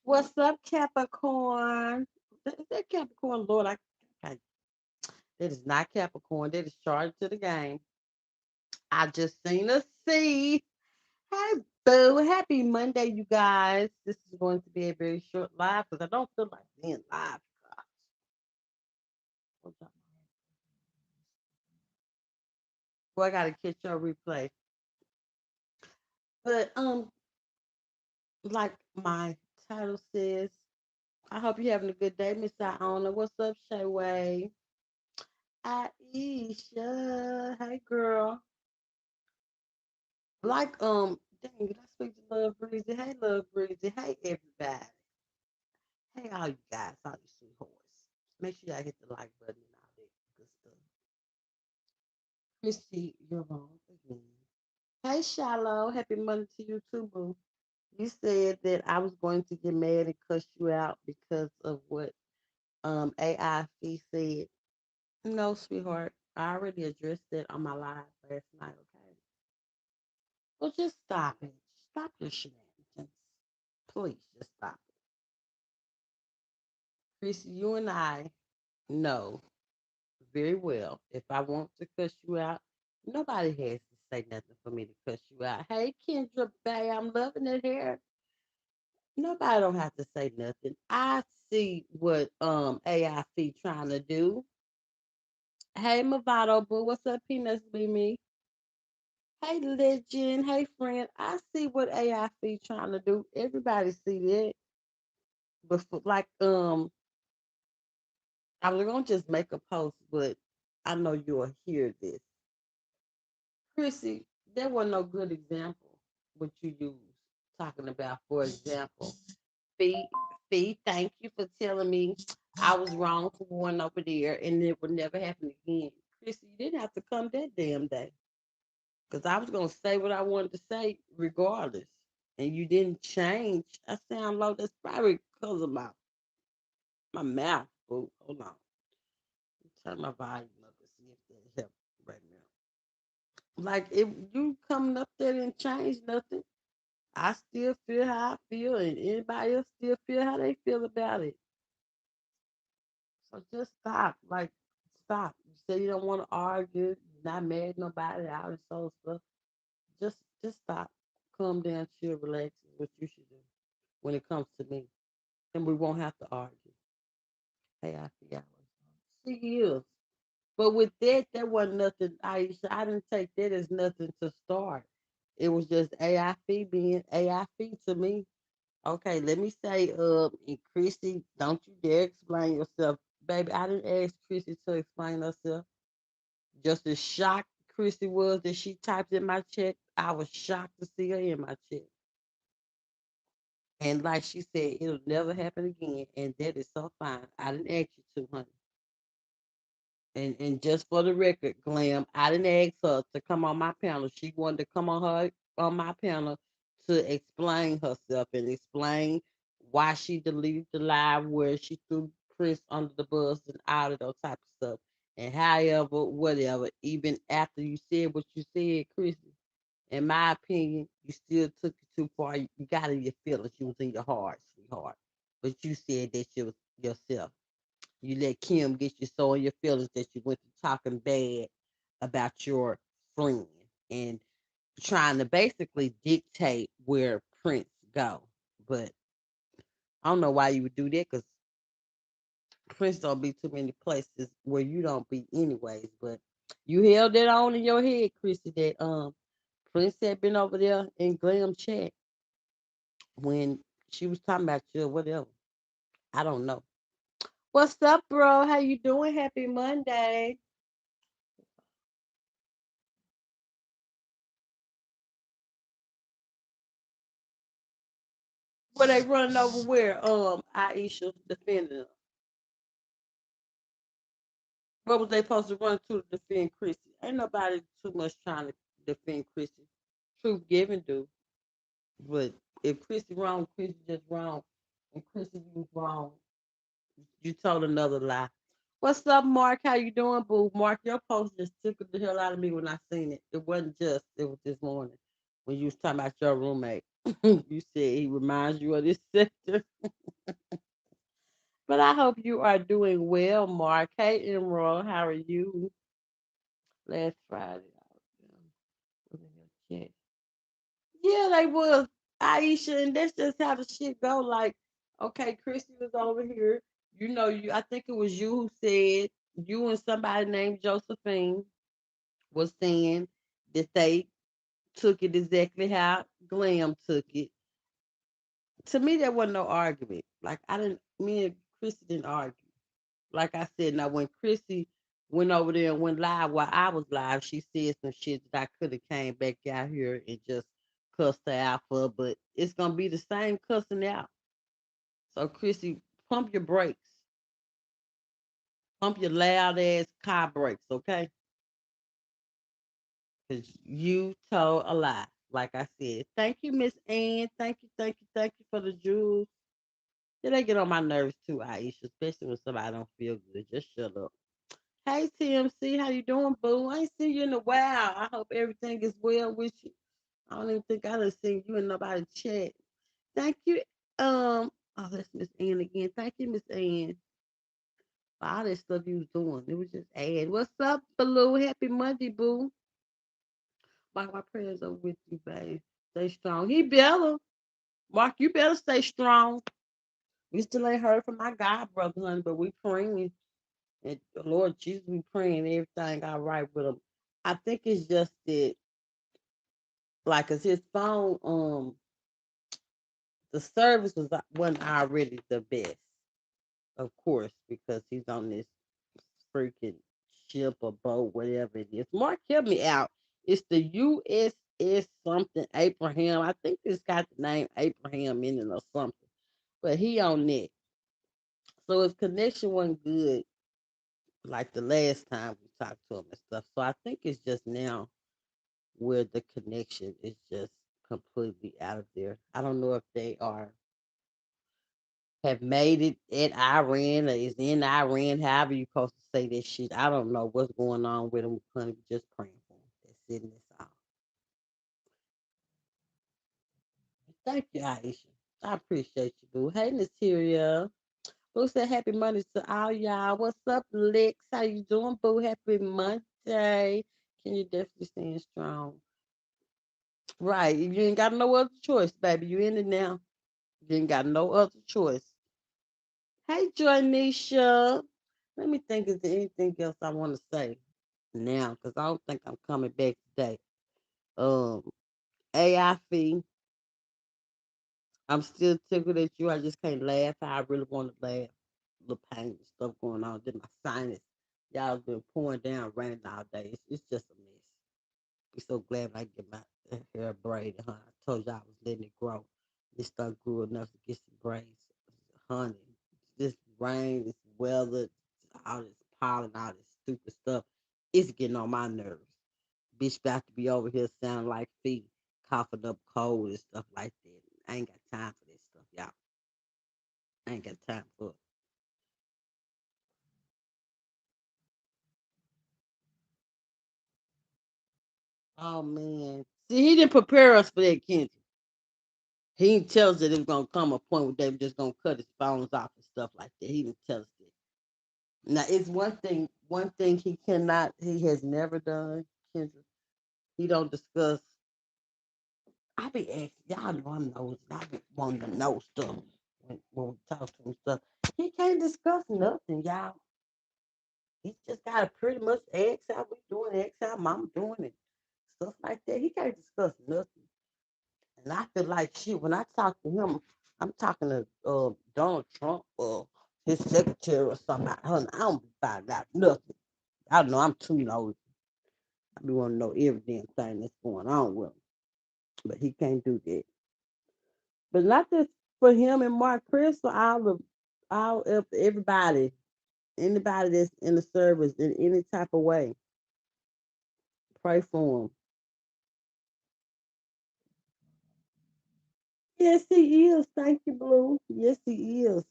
What's up, Capricorn? Is that Capricorn? Lord, I that is not Capricorn. That is charged to the game. I just seen a C. Hey, boo. Happy Monday, you guys. This is going to be a very short live because I don't feel like being live. Well, I got to catch your replay. But, like my title says, I hope you're having a good day, Miss Iona. What's up, Shayway? Aisha. Hey, girl. Like, dang, did I speak to Love Breezy? Hey, Love Breezy. Hey, everybody. Hey, all you guys, all you sweethearts. Make sure y'all hit the like button and all that good stuff. Chrissy, you're wrong again. Hey, Shallow. Happy Monday to you, too, boo. You said that I was going to get mad and cuss you out because of what AIC said. No, sweetheart. I already addressed it on my live last night, okay? Well, just stop it. Stop your shenanigans. Please, just stop it. Chris, you and I know very well if I want to cuss you out, nobody has to say nothing for me to cuss you out. Hey, Kendra Bay, I'm loving it here. Nobody don't have to say nothing. I see what AIC trying to do. Hey, Movado Boo, what's up, Peanuts Be Me? Hey, Legend. Hey, friend. I see what AIC trying to do. Everybody see that. But like I was gonna just make a post, but I know you'll hear this. Chrissy, there was no good example what you use talking about. For example, Fee, Fee, thank you for telling me I was wrong for going over there and it would never happen again. Chrissy, you didn't have to come that damn day because I was gonna say what I wanted to say regardless, and you didn't change. I sound low. That's probably because of my mouth. Boo. Hold on, turn my volume up and see if that helps right now. Like if you coming up there and change nothing, I still feel how I feel, and anybody else still feel how they feel about it. So just stop. Like, stop. You say you don't want to argue, you're not mad at nobody, all this old stuff. Just stop. Calm down, chill, relax is what you should do when it comes to me. And we won't have to argue. Hey, I forgot what she is. But with that, there wasn't nothing, Aisha. I didn't take that as nothing to start. It was just AIF being AIF to me. Okay, let me say, and Chrissy, don't you dare explain yourself. Baby, I didn't ask Chrissy to explain herself. Just as shocked Chrissy was that she typed in my check, I was shocked to see her in my check. And like she said, it'll never happen again. And that is so fine. I didn't ask you to, honey. And just for the record, Glam, I didn't ask her to come on my panel. She wanted to come on my panel to explain herself and explain why she deleted the live where she threw Chris under the bus and all of those type of stuff. And however, whatever, even after you said what you said, Chris, in my opinion, you still took it too far. You got in your feelings. You was in your heart, sweetheart. But you said that you was yourself. You let Kim get you so in your feelings that you went to talking bad about your friend and trying to basically dictate where Prince go. But I don't know why you would do that because Prince don't be too many places where you don't be anyways. But you held that on in your head, Chrissy, that Prince had been over there in Glam chat when she was talking about you or whatever. I don't know. What's up, bro? How you doing? Happy Monday. Where they running over where Aisha defending them. What was they supposed to run to defend Chrissy? Ain't nobody too much trying to defend Chrissy. Truth given do. But if Chrissy wrong, Chrissy just wrong. And Chrissy you wrong. You told another lie. What's up, Mark? How you doing, boo? Mark, your post just tickled the hell out of me when I seen it. It wasn't just, it was this morning when you was talking about your roommate. You said he reminds you of this sector. But I hope you are doing well, Mark. Hey, Emerald, how are you? Last Friday, was in your chat. Yeah, they was Aisha, and that's just how the shit go. Like, okay, Chrissy was over here. You know, you. I think it was you who said you and somebody named Josephine was saying that they took it exactly how Glam took it. To me, there wasn't no argument. Like I didn't. Me and Chrissy didn't argue. Like I said, now when Chrissy went over there and went live while I was live, she said some shit that I could have came back out here and just cussed her out for, but it's gonna be the same cussing out. So Chrissy, pump your brakes, pump your loud ass car brakes, okay? Because you told a lie. Like I said, thank you, Miss Ann. Thank you for the jewels. Yeah, they get on my nerves too, Aisha, especially when somebody don't feel good. Just shut up. Hey TMC, how you doing, boo? I ain't seen you in a while. I hope everything is well with you. I don't even think I done seen you in nobody chat. Thank you. Oh, that's Miss Ann again. Thank you, Miss Ann, for all that stuff you was doing. It was just ad. What's up, Baloo? Happy Monday, boo. Mark, my prayers are with you, babe. Stay strong. He better. Mark, you better stay strong. We still ain't heard from my God, brother, honey, but we praying. And Lord Jesus, we praying everything all right with him. I think it's just that, like, cause his phone, the service wasn't already the best, of course, because he's on this freaking ship or boat, whatever it is. Mark, help me out. It's the USS something Abraham. I think it's got the name Abraham in it or something. But he on that. So his connection wasn't good like the last time we talked to him and stuff. So I think it's just now where the connection is just completely out of there. I don't know if they are have made it at Iran or is in Iran, however you supposed to say that shit. I don't know what's going on with them. Honey, just praying for them. That's it and that's all. Thank you, Aisha. I appreciate you, boo. Hey, Natalia. Boo said happy Monday to all y'all. What's up, Lex? How you doing, boo? Happy Monday. Can you definitely stand strong? Right. You ain't got no other choice, baby. You in it now. You ain't got no other choice. Hey, Joynisha. Let me think, is there anything else I want to say now? Because I don't think I'm coming back today. Um, AI fee. I'm still tickled at you. I just can't laugh. I really want to laugh. The pain and stuff going on. Then my sinus. Y'all been pouring down rain all day. It's just a mess. Be so glad when I get my hair braided, huh? I told y'all I was letting it grow. It stuff grew enough to get some braids. Honey, this rain, this weather, all this pollen, all this stupid stuff, it's getting on my nerves. Bitch about to be over here sounding like feet, coughing up cold and stuff like that. I ain't got time for this stuff, y'all. I ain't got time for it. Oh man. See, he didn't prepare us for that, Kendra. He didn't tell us that it was gonna come a point where they were just gonna cut his phones off and stuff like that. He didn't tell us that. Now it's one thing he has never done, Kendra. He don't discuss. I be asking, y'all know I'm nosy. I be wanting to know stuff when we talk to him stuff. He can't discuss nothing, y'all. He just gotta pretty much ask how we doing, ask how mama doing it, stuff like that. He can't discuss nothing. And I feel like shit when I talk to him, I'm talking to Donald Trump or his secretary or something. I don't find out nothing. I know I'm too nosy. I be want to know every damn thing that's going on with him. But he can't do that. But not just for him and Mark Chris, for all of everybody, anybody that's in the service in any type of way. Pray for him. Yes, he is. Thank you, Blue. Yes, he is.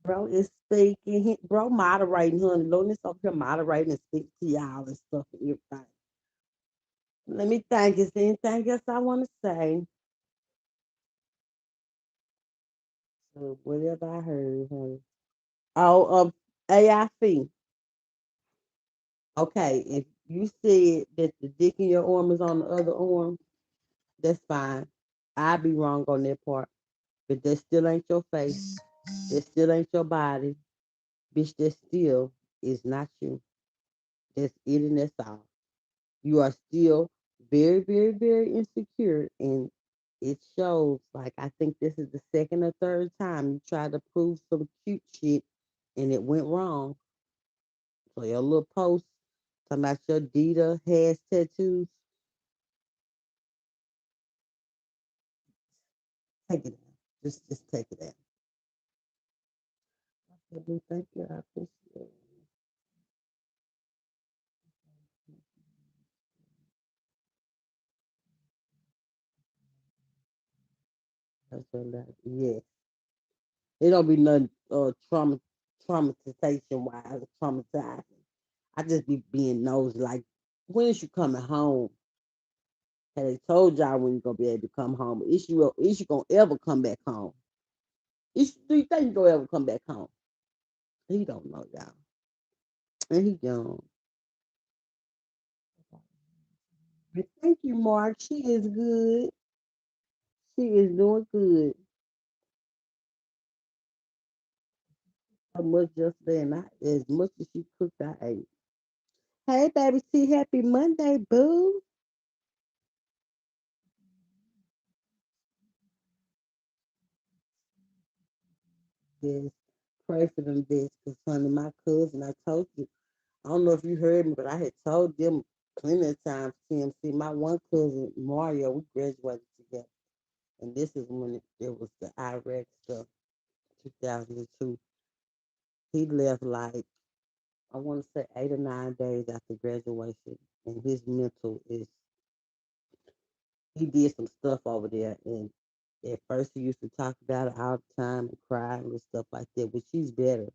Bro is speaking. Bro moderating, honey. Loneliness over here moderating and speaking to y'all and stuff and everything. Let me think. Is there anything else I want to say? So whatever I heard, honey. Oh, AIC. Okay, if you said that the dick in your arm is on the other arm, that's fine. I'd be wrong on that part. But that still ain't your face. That still ain't your body. Bitch, that still is not you. That's it and that's all. You are still very, very, very insecure. And it shows, like, I think this is the second or third time you tried to prove some cute shit and it went wrong. So your little post talking about your Dita has tattoos, take it down. Just take it down. Thank you. I appreciate it. That's what that. Yeah. It don't be nothing traumatization wise, traumatizing. I just be being nosy. Like, when is you coming home? Had they told y'all when you gonna be able to come home? Is you gonna ever come back home? Do you think you gonna ever come back home? He don't know y'all, and he young. But thank you, Mark. She is good. She is doing good. So much yesterday, and as much as she cooked, I ate. Hey, baby, see, happy Monday, boo. Yes, pray for them bitch, cause honey, my cousin, I told you. I don't know if you heard me, but I had told them plenty of times, TMC, my one cousin, Mario, we graduated together. And this is when it was the Iraq stuff, 2002. He left like, I want to say 8 or 9 days after graduation. And his mental is, he did some stuff over there. And at first he used to talk about it all the time and cry and stuff like that, but she's better.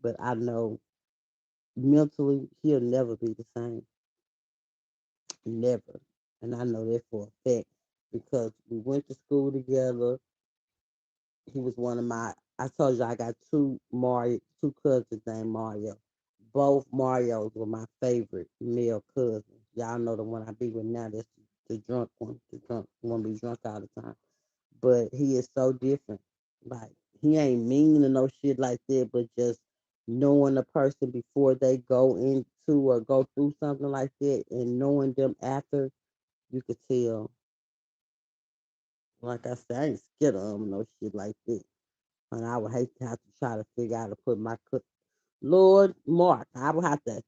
But I know mentally he'll never be the same. Never. And I know that for a fact because we went to school together. He was one of my, I told you I got two cousins named Mario. Both Marios were my favorite male cousins. Y'all know the one I be with now, that's the drunk one, the drunk one be drunk all the time. But he is so different. Like, he ain't mean or no shit like that, but just knowing a person before they go into or go through something like that and knowing them after, you could tell. Like I said, I ain't scared of them, no shit like that. And I would hate to have to try to figure out how to put my Lord Mark. I would have to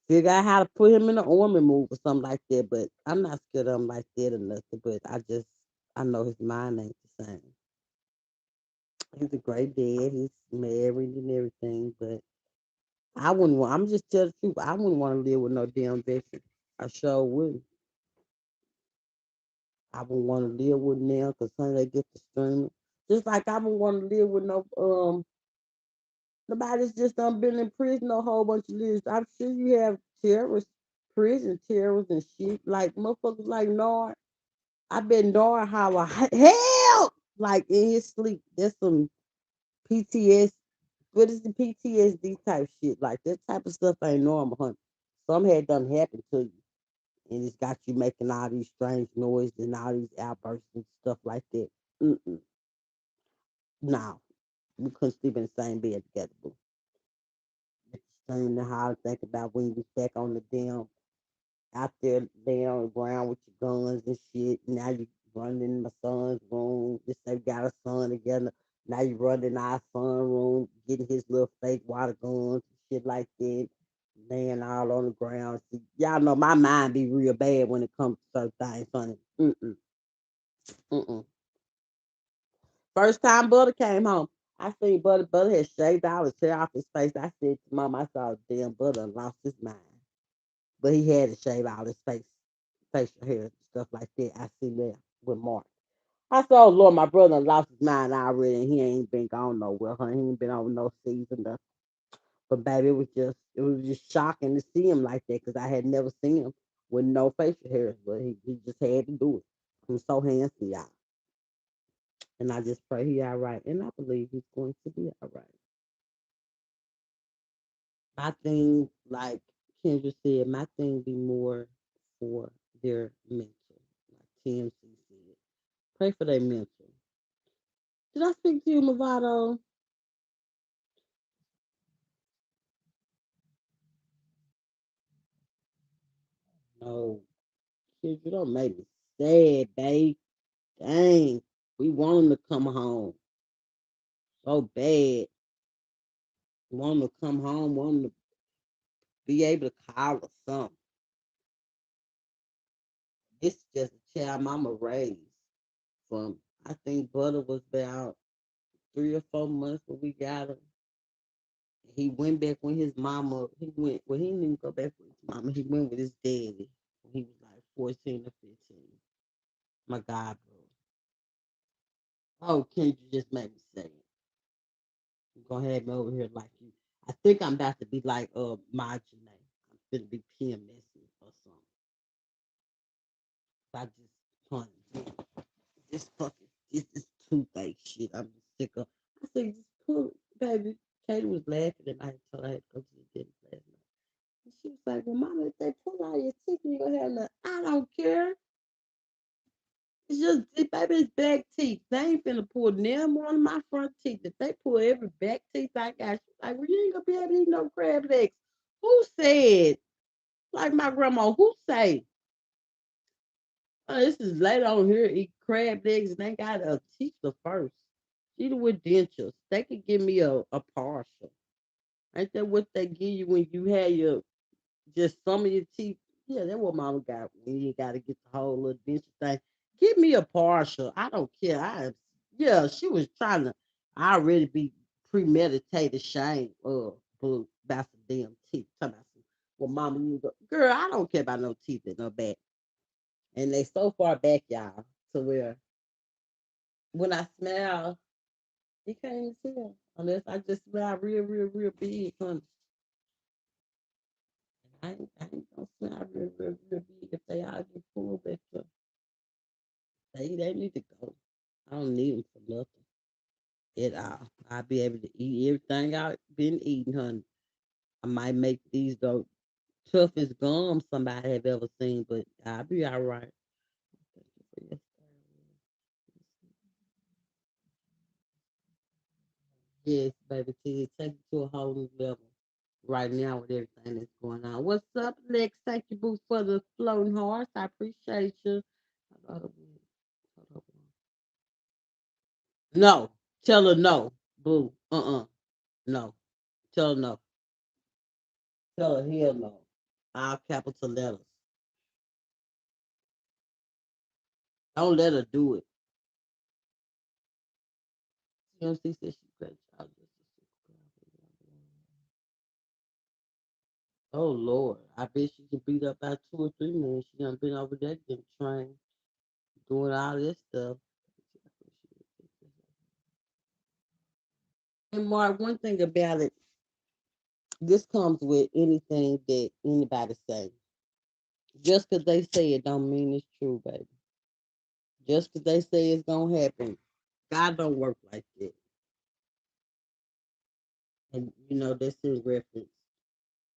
figure out how to put him in an army move or something like that. But I'm not scared of him like that or nothing. But I know his mind ain't the same. He's a great dad. He's married and everything. But I'm just telling the truth. I wouldn't want to live with no damn veteran. I sure wouldn't. I wouldn't want to live with them because some they get to streaming. Just like I wouldn't want to live with no nobody's just done been in prison a whole bunch of years. I'm sure you have terrorists, prison terrorists and shit. Like motherfuckers like Nard. I bet Nard how a hell like in his sleep. There's some PTS. What is the PTSD type shit? Like that type of stuff ain't normal, honey. Some had done happen to you, and it's got you making all these strange noises and all these outbursts and stuff like that. Mm-mm. No, we couldn't sleep in the same bed together. Boo. Scream and holler, think about when you was back on the damn out there laying on the ground with your guns and shit. Now you running in my son's room. Just say we got a son together. Now you running in our son room, getting his little fake water guns and shit like that. Laying all on the ground. See, y'all know my mind be real bad when it comes to certain things, honey. Mm-mm, mm-mm. First time Butter came home, I seen Butter had shaved all his hair off his face. I said to Mom, I saw damn Butter lost his mind. But he had to shave all his facial hair and stuff like that. I seen that with Mark. I said, oh Lord, my brother lost his mind already and he ain't been gone nowhere, honey. He ain't been on no season, nothing. But baby, it was just shocking to see him like that because I had never seen him. with no facial hair, but he just had to do it. He's so handsome, y'all. And I just pray he all right. And I believe he's going to be all right. My thing, like Kendra said, my thing be more for their mental. Like TMC said. Pray for their mental. Did I speak to you, Movado? No. Kendra, don't make me sad, babe. Dang. We want him to come home so bad. Want him to come home, want him to be able to call or something. This is just a child mama raised from, I think Butter was about 3 or 4 months when we got him. He went back when his mama, he went, well, he didn't even go back with his mama. He went with his daddy when he was like 14 or 15. My God, bro. Oh, can you just make me say it? You gonna have me over here like you. I think I'm about to be like Marjorie. I'm gonna be PMS or something. I just honey, this fucking this toothache shit. I'm just sick of. I said, just pull it, baby. Katie was laughing and I told her I had to go to the dentist last night. And she was like, well, mama, if they pull out your teeth and you're gonna have none, I don't care. It's just, baby, it's back teeth. They ain't finna pull them one of my front teeth. If they pull every back teeth I got, she's like, well, you ain't gonna be able to eat no crab legs. Who said? Like my grandma, who say? Oh, this is later on here, eat crab legs and they got a teacher first. She with dentures. They could give me a partial. Ain't that what they give you when you have your just some of your teeth? Yeah, that's what mama got when you got to get the whole little denture thing. Give me a partial. I don't care. Yeah, she was trying to. I already be premeditated shame. Blue about some damn teeth. Talking about some. Well, mama, you go, girl. I don't care about no teeth in no back, and they so far back, y'all, to where when I smell, you can't even tell unless I just smell real, real, real big, honey. I ain't gonna smell real, real, real big if they all get pulled back up. They need to go. I don't need them for nothing at all. I'll be able to eat everything I've been eating, honey. I might make these the toughest gums somebody have ever seen, but I'll be all right. Yes, baby, take it to a whole new level right now with everything that's going on. What's up, Lex? Thank you, Boo, for the floating horse. I appreciate you. No, tell her no, Boo. No. Tell her no. Tell her hell no. All capital letters. Don't let her do it. CMC said she's great child. Oh Lord, I bet she can beat up by 2 or 3 men. She done been over there getting trained, doing all this stuff. And Mark, one thing about it, this comes with anything that anybody say. Just because they say it don't mean it's true, baby. Just because they say it's gonna happen, God don't work like that. And you know that's in reference.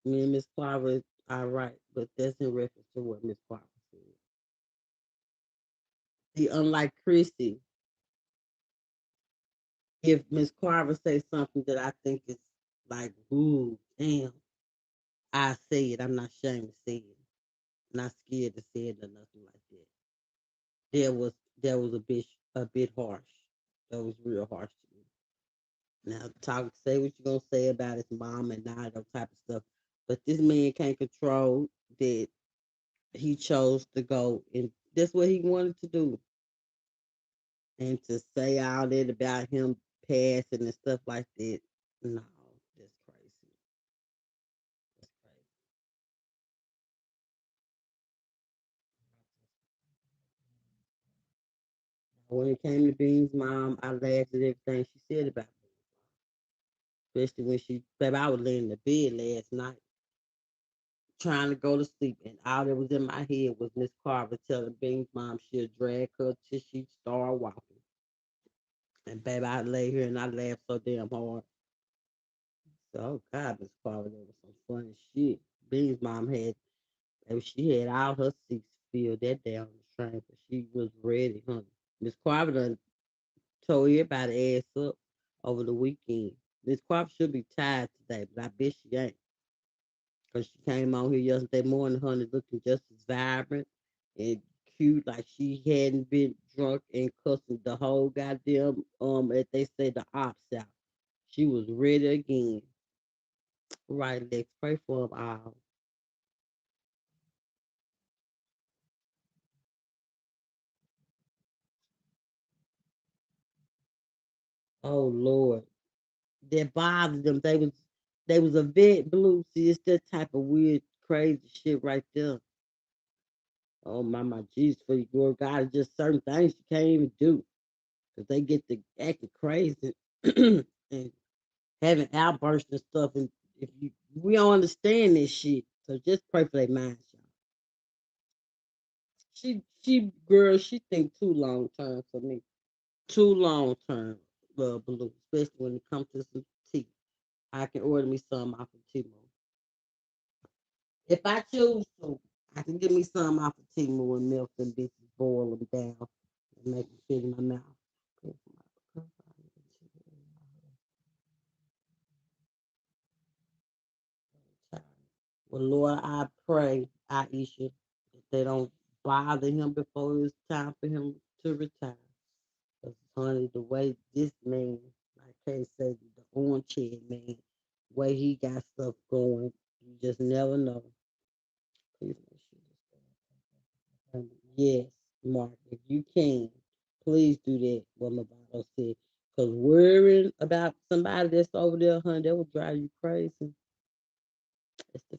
Me and Miss Clara are right, but that's in reference to what Miss Clara said. See, unlike Chrissy, if Miss Carver says something that I think is like, ooh, damn, I say it. I'm not ashamed to say it. Not scared to say it or nothing like that. There was there was a bit harsh. That was real harsh to me. Now talk say what you're gonna say about his mom and all that type of stuff. But this man can't control that he chose to go and that's what he wanted to do. And to say all that about him passing and stuff like that, no, that's crazy. That's crazy. When it came to Bean's mom, I laughed at everything she said about me. Especially when baby, I was laying in the bed last night trying to go to sleep, and all that was in my head was Miss Carver telling Bean's mom she'll drag her till she start walking. And baby, I lay here and I laughed so damn hard. So, oh God, Miss Carver, that was some funny shit. Bean's mom had, she had all her seats filled that day on the train, but she was ready, honey. Miss Carver done told everybody ass up over the weekend. Miss Carver should be tired today, but I bet she ain't. Because she came on here yesterday morning, honey, looking just as vibrant and cute, like she hadn't been drunk and cussing the whole goddamn, as they say, the ops out. She was ready again. Right, Lex, pray for them all. Oh Lord, that bothered them. They was a vet blue. See, it's that type of weird, crazy shit right there. Oh my Jesus, for you, Lord God, it's just certain things you can't even do because they get to acting crazy and having outbursts and stuff. And if you, we don't understand this shit, so just pray for their minds, y'all. Girl, she think too long term for me. Too long term, blue, especially when it comes to some tea. I can order me some off of Timo. If I choose to, I can get me some off of Timo and milk and bitches, boil them down and make them fit in my mouth. Well, Lord, I pray, Aisha, that they don't bother him before it's time for him to retire. Because, honey, the way this man, I can't say the orange head man, way he got stuff going, you just never know. Please make sure yes, Mark, if you can, please do that, what my Bible said. Because worrying about somebody that's over there, honey, that will drive you crazy. That's the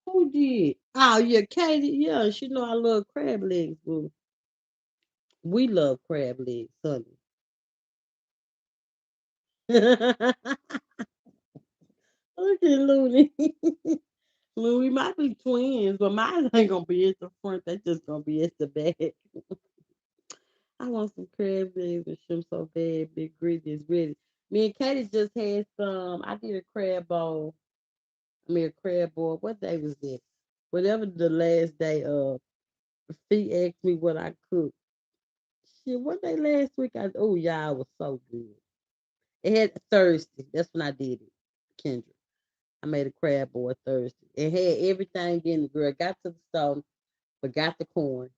Who did? Oh yeah, Katie. Yeah, she know I love crab legs, boo. We love crab legs, honey. Look at Looney. Looney might be twins, but mine ain't gonna be at the front. They just gonna be at the back. I want some crab legs and shrimp so bad. Big greasy is ready. Me and Katie just had some. I did a crab bowl. I mean a crab bowl. What day was it? Whatever the last day of. She asked me what I cooked. Shit, what day last week? Oh y'all, it was so good. It had Thursday. That's when I did it, Kendra. I made a crab boil Thursday. It had everything in the girl. Got to the store, forgot the corn.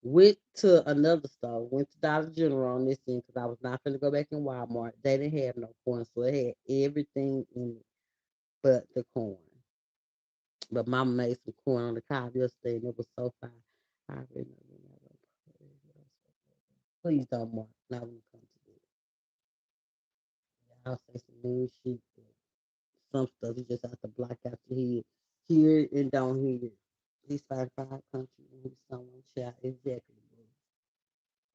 Went to another store. Went to Dollar General on this thing because I was not going to go back in Walmart. They didn't have no corn, so it had everything in it but the corn. But Mama made some corn on the cob yesterday, and it was so fine. I remember. Please don't mark. Not when it comes to this. I'll say some mean shit. Some stuff you just have to block out your head. Hear it and don't hear it. He's fighting for our country and he's someone child. Exactly.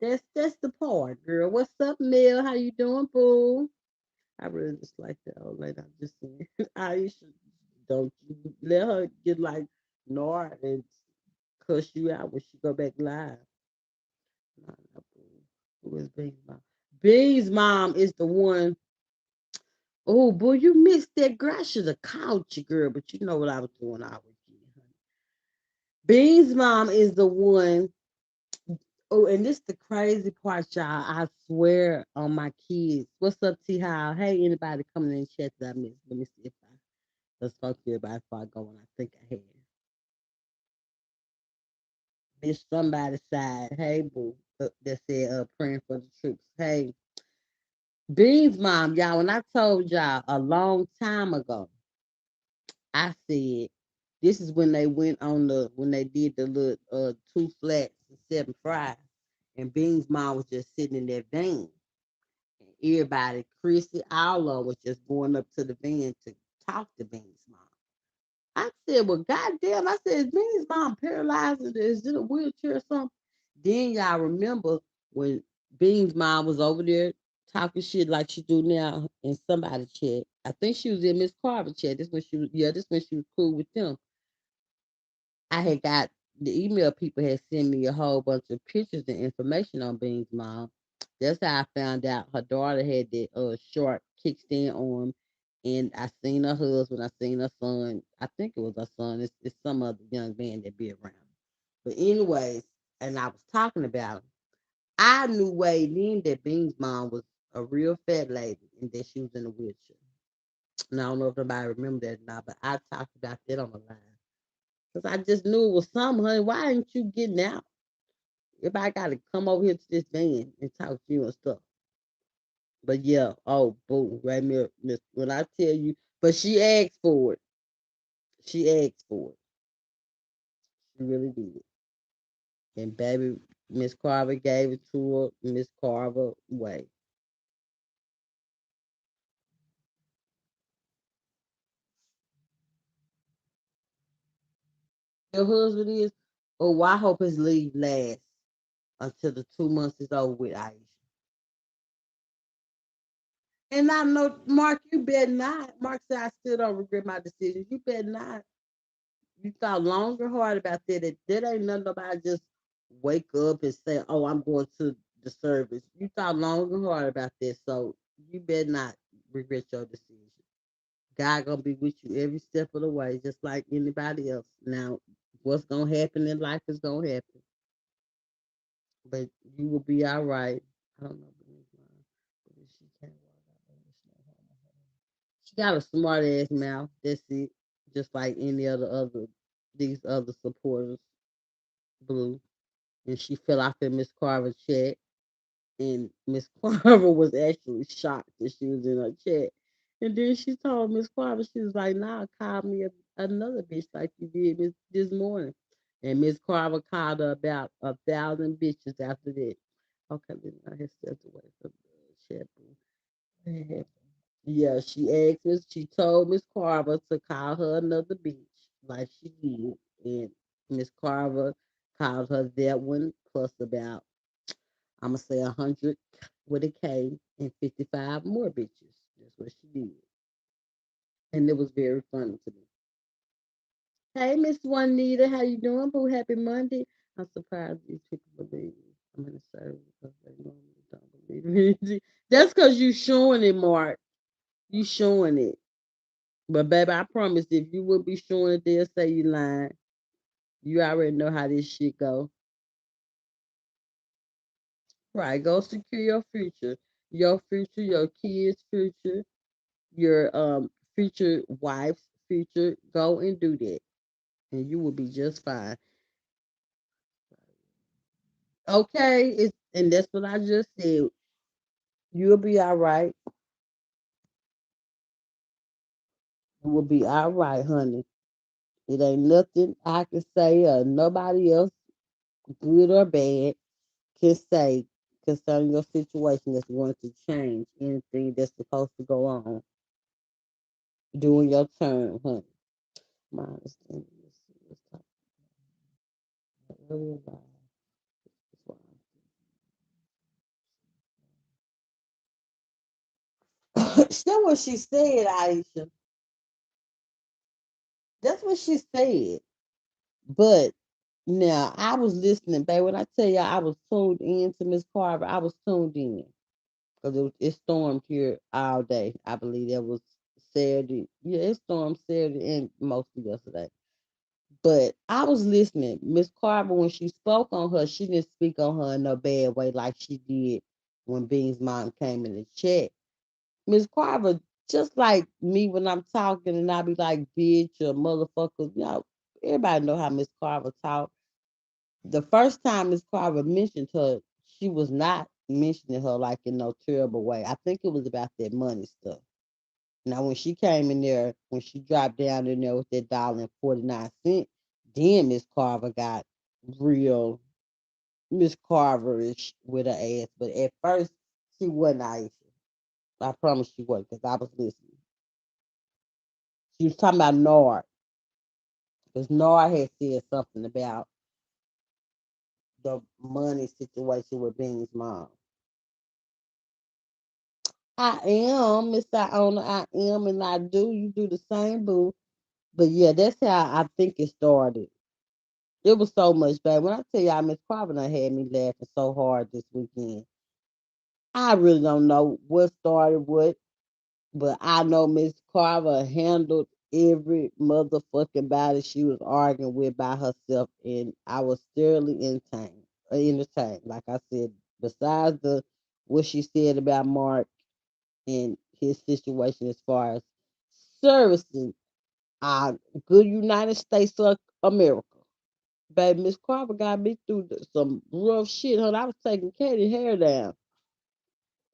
Boo. That's the part, girl. What's up, Mel? How you doing, boo? I really just like that old lady. I'm just saying. Aisha, don't you let her get like Nora and cuss you out when she go back live. Nah, nah, boo. Who is B's mom? B's mom is the one. Oh, boy, you missed that. Girl, I should have called you, girl, but you know what I was doing all weekend, honey. Bean's mom is the one. Oh, and this the crazy part, y'all. I swear on my kids. What's up, T How? Hey, anybody coming in chat that I missed? Let me see if I spoke to everybody before I go on. I think I had. Miss somebody's side. Hey, boo. That said, praying for the troops. Hey, Bean's mom, y'all. When I told y'all a long time ago, I said this is when they went on when they did the little two flats and seven fries, and Bean's mom was just sitting in that van. And everybody, Chrissy, all of them was just going up to the van to talk to Bean's mom. I said, well, goddamn, I said, is Bean's mom paralyzed? Is it a wheelchair or something? Then y'all remember when Bean's mom was over there. talking shit like she do now in somebody chat. I think she was in Miss Carver chat. This when she was this when she was cool with them. I had got the email people had sent me a whole bunch of pictures and information on Bean's mom. That's how I found out her daughter had that short kickstand arm, and I seen her husband, I seen her son. I think it was her son. It's some other young man that be around. But anyways, and I was talking about him. I knew way then that Bean's mom was a real fat lady and that she was in a wheelchair. And I don't know if nobody remember that or not, but I talked about that on the line. Because I just knew it was something, honey. Why ain't you getting out? If I got to come over here to this van and talk to you and stuff. But yeah, oh, boo, right, Miss. When I tell you, but she asked for it. She asked for it. She really did. And baby, Miss Carver gave it to her. Miss Carver way. Your husband is, oh, I hope his leave lasts until the 2 months is over with, Aisha. And I know, Mark, you better not. Mark said, I still don't regret my decision. You better not. You thought long and hard about that. That ain't nothing about just wake up and say, oh, I'm going to the service. You thought long and hard about that. So you better not regret your decision. God gonna be with you every step of the way, just like anybody else. Now, what's gonna happen in life is gonna happen. But you will be all right. I don't know. But she can't walk out. She got a smart ass mouth. That's it. Just like any other these other supporters, Blue. And she fell off in Miss Carver's chat. And Miss Carver was actually shocked that she was in her chat. And then she told Miss Carver, she was like, nah, call me another bitch like you did this morning. And Miss Carver called her about 1,000 bitches after that. Okay, then I had stepped away from the chat. Yeah, she asked Miss, she told Miss Carver to call her another bitch like she did. And Miss Carver called her that one plus about, I'm gonna say 100 with a K and 55 more bitches. That's what she did. And it was very funny to me. Hey, Miss Juanita, how you doing, boo? Happy Monday. I'm surprised these people believe me. I'm in the service because they normally don't believe me. That's because you showing it, Mark. You showing it. But baby, I promise if you would be showing it, they'll say you lying. You already know how this shit go. Right, go secure your future, your kids' future, your future wife's future. Go and do that, and you will be just fine. Okay, and that's what I just said. You'll be all right. You will be all right, honey. It ain't nothing I can say or nobody else, good or bad, can say concerning your situation that's going to change anything that's supposed to go on during your term, honey. My understanding is really about that's what she said, Aisha. That's what she said. But now I was listening, babe. When I tell you I was tuned in to Miss Carver, I was tuned in because it stormed here all day. I believe that was Saturday. Yeah, it stormed Saturday and most of yesterday. But I was listening. Miss Carver, when she spoke on her, she didn't speak on her in a bad way like she did when Bean's mom came in the chat. Miss Carver, just like me when I'm talking and I be like bitch or motherfucker, everybody know how Miss Carver talk. The first time Miss Carver mentioned her, she was not mentioning her like in no terrible way. I think it was about that money stuff. Now, when she came in there, when she dropped down in there with that $1.49, then Miss Carver got real Miss Carverish with her ass. But at first, she wasn't Aisha. I promise she wasn't because I was listening. She was talking about Nord because Nord had said something about the money situation with Bean's mom. I am, Miss Iona. I am, and I do. You do the same, boo. But yeah, that's how I think it started. It was so much bad. When I tell y'all, Miss Carver done had me laughing so hard this weekend. I really don't know what started what, but I know Miss Carver handled every motherfucking body she was arguing with by herself, and I was thoroughly entertained. Like I said, besides the what she said about Mark and his situation as far as servicing our good United States of America. Baby, Miss Carver got me through some rough shit, honey. I was taking Katie hair down.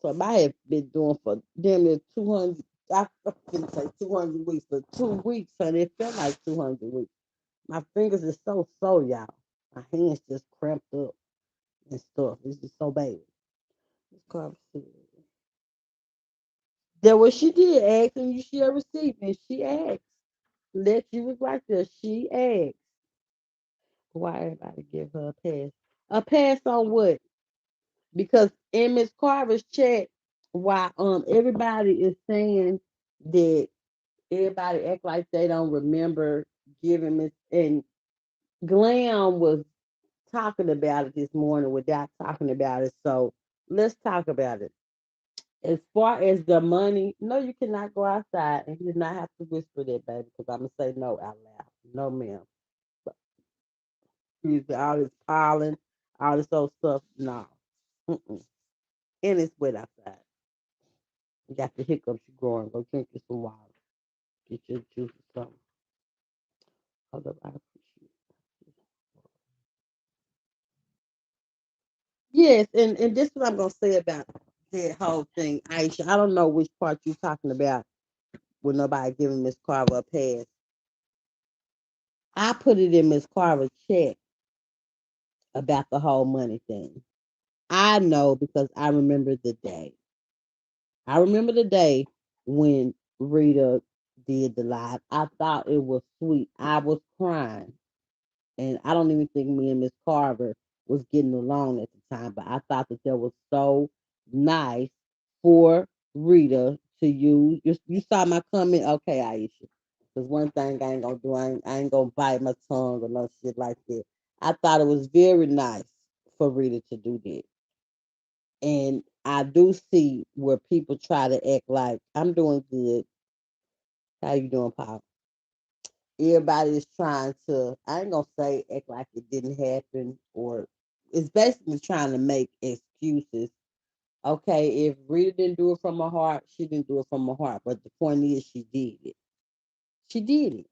So I had been doing for damn near 200, I couldn't say 200 weeks, for 2 weeks, honey. It felt like 200 weeks. My fingers is so sore, y'all. My hands just cramped up and stuff. It's just so bad. Miss Carver said, that what she did ask, and you should receive it. She asked. Let you was right there. She asked. Why everybody give her a pass? A pass on what? Because in Miss Carver's chat, why everybody is saying that everybody act like they don't remember giving Miss and Glam was talking about it this morning without talking about it. So let's talk about it. As far as the money, no, you cannot go outside and you do not have to whisper that, baby, because I'm gonna say no out loud. No, ma'am. All this pollen, all this old stuff. No. Mm-mm. And it's wet outside. You got the hiccups you growing. Go drink you some water. Get your juice or something. Hold up, I appreciate it. Yes, and this is what I'm gonna say about that whole thing, Aisha. I don't know which part you're talking about with nobody giving Miss Carver a pass. I put it in Miss Carver's chat about the whole money thing. I know because I remember the day. I remember the day when Rita did the live. I thought it was sweet. I was crying. And I don't even think me and Miss Carver was getting along at the time, but I thought that was so nice for Rita to use. You saw my comment? Okay, Aisha. Because one thing I ain't gonna do, I ain't gonna bite my tongue or no shit like that. I thought it was very nice for Rita to do that. And I do see where people try to act like I'm doing good. How you doing, Paul? Everybody is trying to, I ain't gonna say act like it didn't happen, or it's basically trying to make excuses. Okay, if Rita didn't do it from her heart, she didn't do it from her heart. But the point is, she did it. She did it.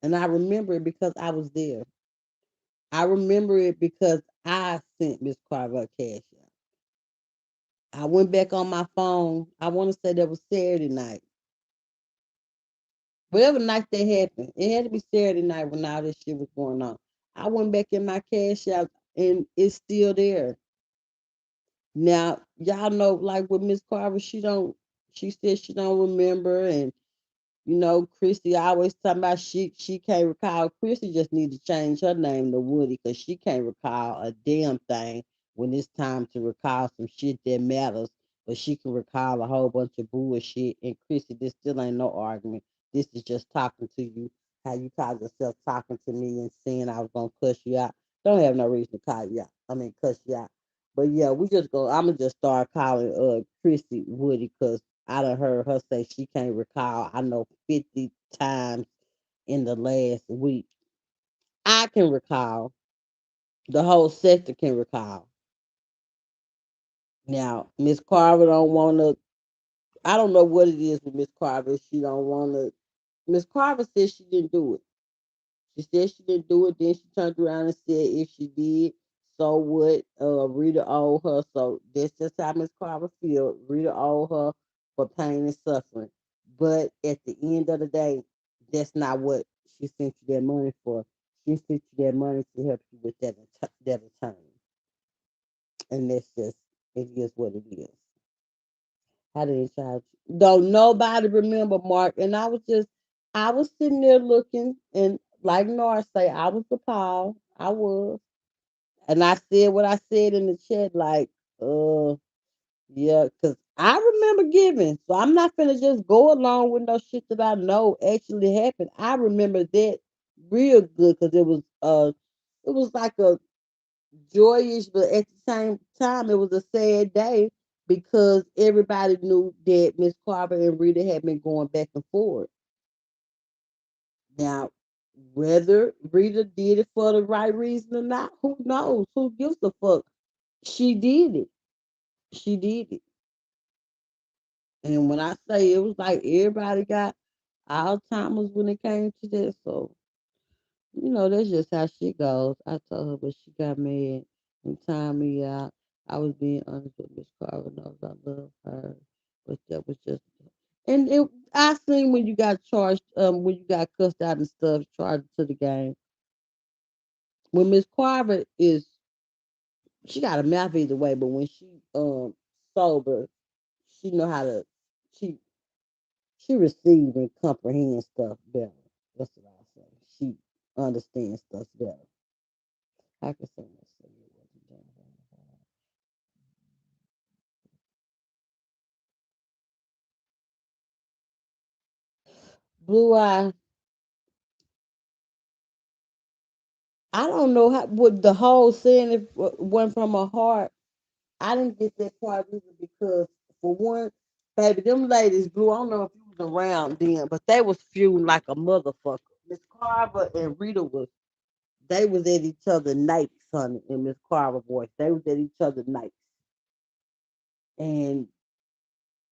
And I remember it because I was there. I remember it because I sent Miss Carver a cash out. I went back on my phone. I want to say that was Saturday night. Whatever night that happened, it had to be Saturday night when all this shit was going on. I went back in my cash out and it's still there. Now, y'all know, like with Miss Carver, she said she don't remember, and Chrissy always talking about she can't recall. Chrissy just need to change her name to Woody because she can't recall a damn thing when it's time to recall some shit that matters. But she can recall a whole bunch of bullshit. And Chrissy, this still ain't no argument. This is just talking to you. How you call yourself talking to me and saying I was gonna cuss you out. Don't have no reason to call you out. I mean cuss you out. But yeah, we just go. I'm gonna just start calling Chrissy Woody because I done heard her say she can't recall. I know 50 times in the last week. I can recall. The whole sector can recall. Now, Miss Carver don't want to. I don't know what it is with Miss Carver. She don't want to. Miss Carver said she didn't do it. She said she didn't do it. Then she turned around and said if she did, so what? Rita owed her. So that's just how Miss Carver feel. Rita owed her for pain and suffering. But at the end of the day, that's not what she sent you that money for. She sent you that money to help you with that attorney. And that's just it is what it is. How did they charge you? Don't nobody remember Mark. And I was sitting there looking, and like Nora say, I was appalled. I was. And I said what I said in the chat, like, yeah, because I remember giving, so I'm not gonna just go along with no shit that I know actually happened. I remember that real good because it was like a joyous, but at the same time, it was a sad day because everybody knew that Miss Carver and Rita had been going back and forth. Now, whether Rita did it for the right reason or not, who knows? Who gives a fuck? She did it. She did it. And when I say it was like everybody got Alzheimer's when it came to that, so that's just how she goes. I told her, but she got mad and timed me out. I was being honest with Miss Carver, knows I love her, but that was just. And I seen when you got charged, when you got cussed out and stuff, charged to the game. When Miss Carver is, she got a mouth either way, but when she sober, she know how to, she she receive and comprehend stuff better. That's what I say. She understands stuff better. I can say that. Blue eye. I don't know how what the whole saying if went from her heart. I didn't get that part either because for one, baby, them ladies, Blue. I don't know if you was around then, but they was feuding like a motherfucker. Miss Carver and Rita was. They was at each other nights, honey. In Miss Carver voice, they was at each other nights, and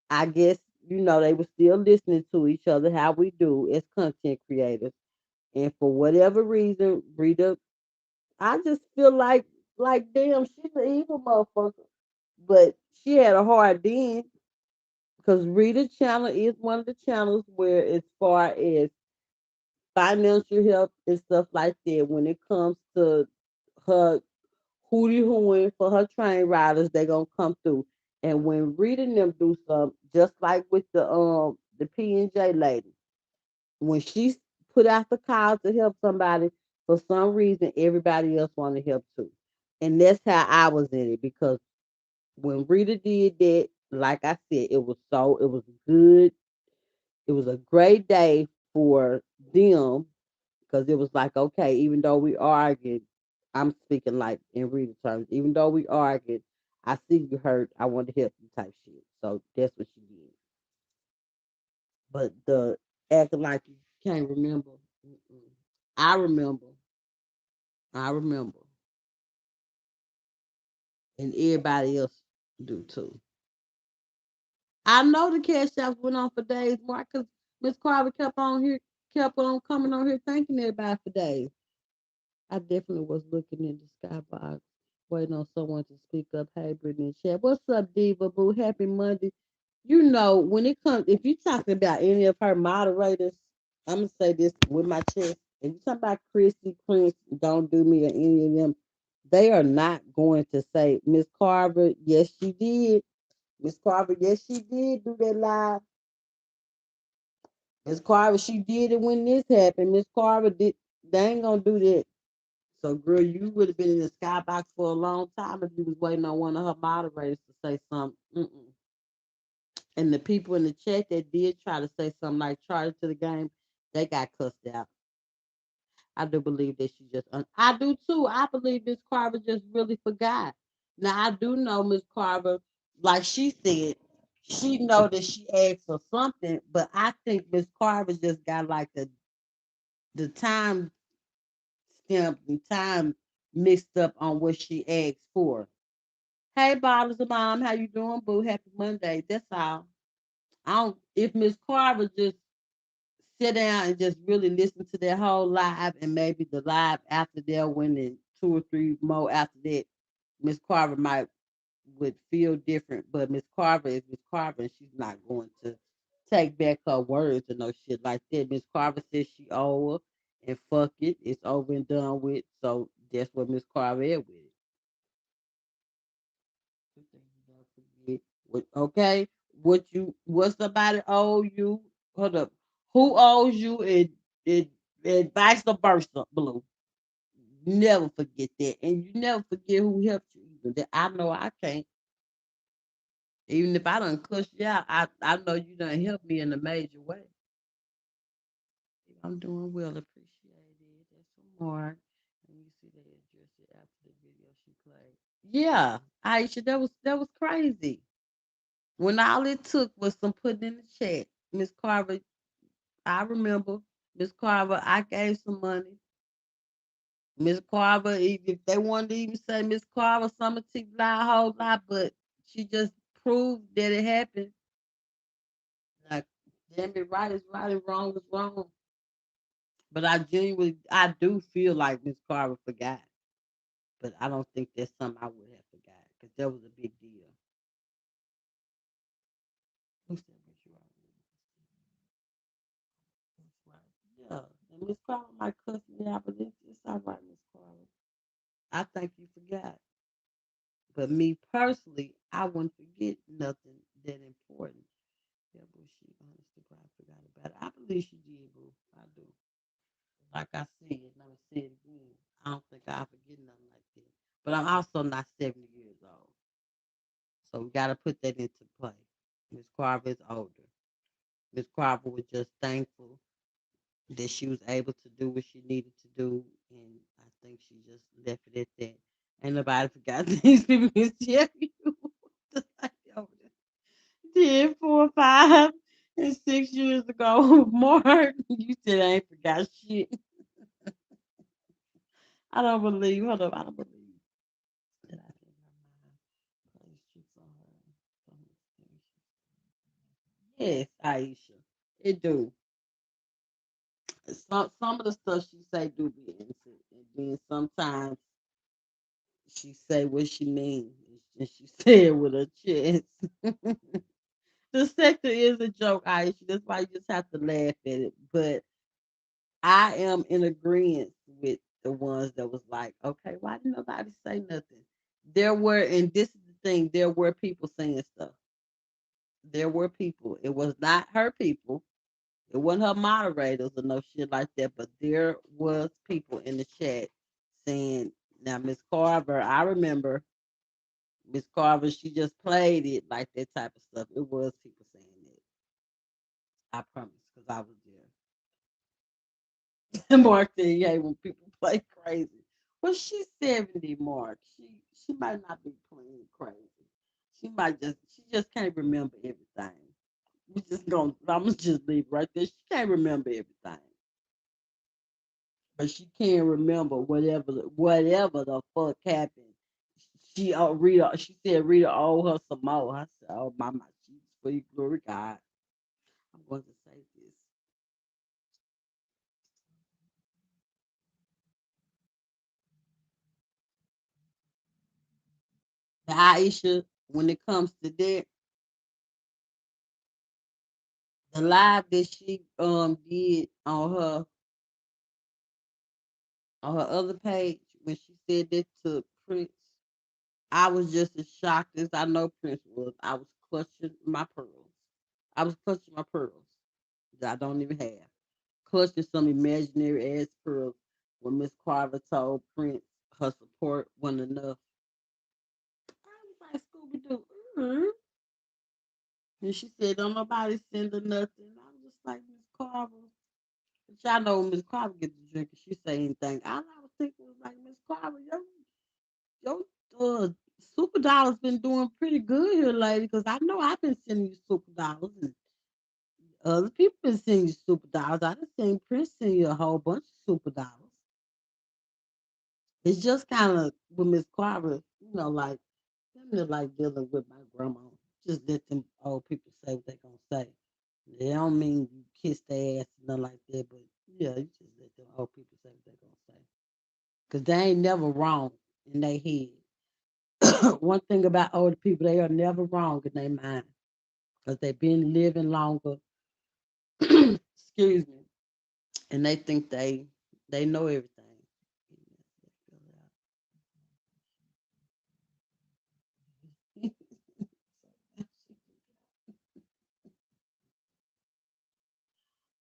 I guess they were still listening to each other how we do as content creators. And for whatever reason, Rita, I just feel like damn, she's an evil motherfucker. But she had a hard then because Rita channel is one of the channels where as far as financial help and stuff like that, when it comes to her hootie hooing for her train riders, they gonna come through. And when Rita and them do something, just like with the P&J lady, when she put out the call to help somebody, for some reason everybody else want to help too. And that's how I was in it because when Rita did that, like I said, it was good. It was a great day for them because it was like, okay, even though we argued, I'm speaking like in Rita terms, even though we argued, I see you hurt, I want to help you type shit. So that's what she did. But the acting like you can't remember, mm-mm. I remember, I remember, and everybody else do too. I know the cash apps went on for days, more because Miss Carver kept on coming on here thanking everybody for days. I definitely was looking in the skybox, waiting on someone to speak up. Hey, Brittany and Chad. What's up, Diva Boo? Happy Monday. When it comes, if you're talking about any of her moderators, I'm going to say this with my chest. If you're talking about Chrissy, Prince, Don't Do Me, or any of them, they are not going to say, Miss Carver, yes, she did. Miss Carver, yes, she did do that live. Miss Carver, she did it when this happened. Miss Carver did. They ain't gonna do that. So, girl, you would have been in the skybox for a long time if you was waiting on one of her moderators to say something. Mm-mm. And the people in the chat that did try to say something like charge to the game, they got cussed out. I do believe that she just. I do too. I believe Miss Carver just really forgot. Now I do know Miss Carver, like she said, she know that she asked for something, but I think Miss Carver just got like the time stamp and time mixed up on what she asked for. Hey, Bottles of Mom, how you doing, boo? Happy Monday. That's all. I don't. If Miss Carver just sit down and just really listen to that whole live, and maybe the live after that, when the two or three more after that, Miss Carver might would feel different. But Miss Carver is Miss Carver, and she's not going to take back her words or no shit like that. Miss Carver says she owe her, and fuck it, it's over and done with. So that's what Miss Carver is with it. Okay, what somebody owe you? Hold up, who owes you and, and vice versa, Blue. Never forget that, and you never forget who helped you either. That I know I can't. Even if I done cuss you out, I know you done helped me in a major way. I'm doing well, appreciate it. That's some more. And you see they addressed it after the video she played. Yeah, Aisha, that was crazy. When all it took was some putting in the chat. Miss Carver, I remember Miss Carver, I gave some money. Miss Carver, if they wanted to even say Miss Carver, some T lie a whole lot, but she just proved that it happened. Like, damn it, right is right and wrong is wrong. But I do feel like Miss Carver forgot. But I don't think that's something I would have forgot because that was a big deal. Who said Miss That's right. Yeah, and Miss Carver might cuss me out, but it's all right, Miss Carver. I think you forgot. But me personally, I wouldn't forget nothing that important. Yeah, but she honestly probably forgot about it. I believe she did, boo. I do. Like I said, and I'm gonna say it again. I don't think I forget nothing like that. But I'm also not 70 years old. So we gotta put that into play. Miss Carver is older. Miss Carver was just thankful that she was able to do what she needed to do, and I think she just left it at that. Ain't nobody forgot these people can tell you. Just like, yo, 10, 4, 5, and 6 years ago, Mark, you said I ain't forgot shit. I don't believe. Hold up, I don't believe that I think her mind plays tricks on her. Yes, Aisha, it do. Some of the stuff she say do be innocent, and then sometimes she say what she mean, and she say it with her chest. The sector is a joke, Aisha. That's why you just have to laugh at it. But I am in agreement with the ones that was like, okay, why didn't nobody say nothing? There were, and this is the thing, there were people saying stuff. There were people. It was not her people. It wasn't her moderators or no shit like that, but there was people in the chat saying, now Miss Carver, I remember Miss Carver, she just played it like that type of stuff. It was people saying that. I promise, because I was there. Mark said, yeah, when people play crazy. Well, she's 70, Mark. She might not be playing crazy. She just can't remember everything. I'm gonna just leave right there. She can't remember everything. But she can't remember whatever the fuck happened. She said Rita owe her some more. I said, oh my Jesus, for you glory God. I'm going to say this. The Aisha, when it comes to that, the live that she did on her other page when she said that to Prince, I was just as shocked as I know Prince was. I was clutching my pearls. I was clutching my pearls that I don't even have. Clutching some imaginary ass pearls when Miss Carver told Prince her support wasn't enough. I was like, Scooby Doo. And she said, don't nobody send her nothing. I was just like, Miss Carver. But y'all know when Miss Carver get to drinking, she say anything. All I was thinking was like, Miss Carver, your super dollars been doing pretty good here lately because I know I've been sending you super dollars and other people been sending you super dollars. I just seen Prince send you a whole bunch of super dollars. It's just kind of with Miss Carver, like them like dealing with my grandma. Just let them old people say what they gonna say. They don't mean you kiss their ass or nothing like that, but yeah, you just let them old people say what they gonna say. Cause they ain't never wrong in their head. One thing about older people, they are never wrong in their mind. Cause they've been living longer. Excuse me. And they think they know everything.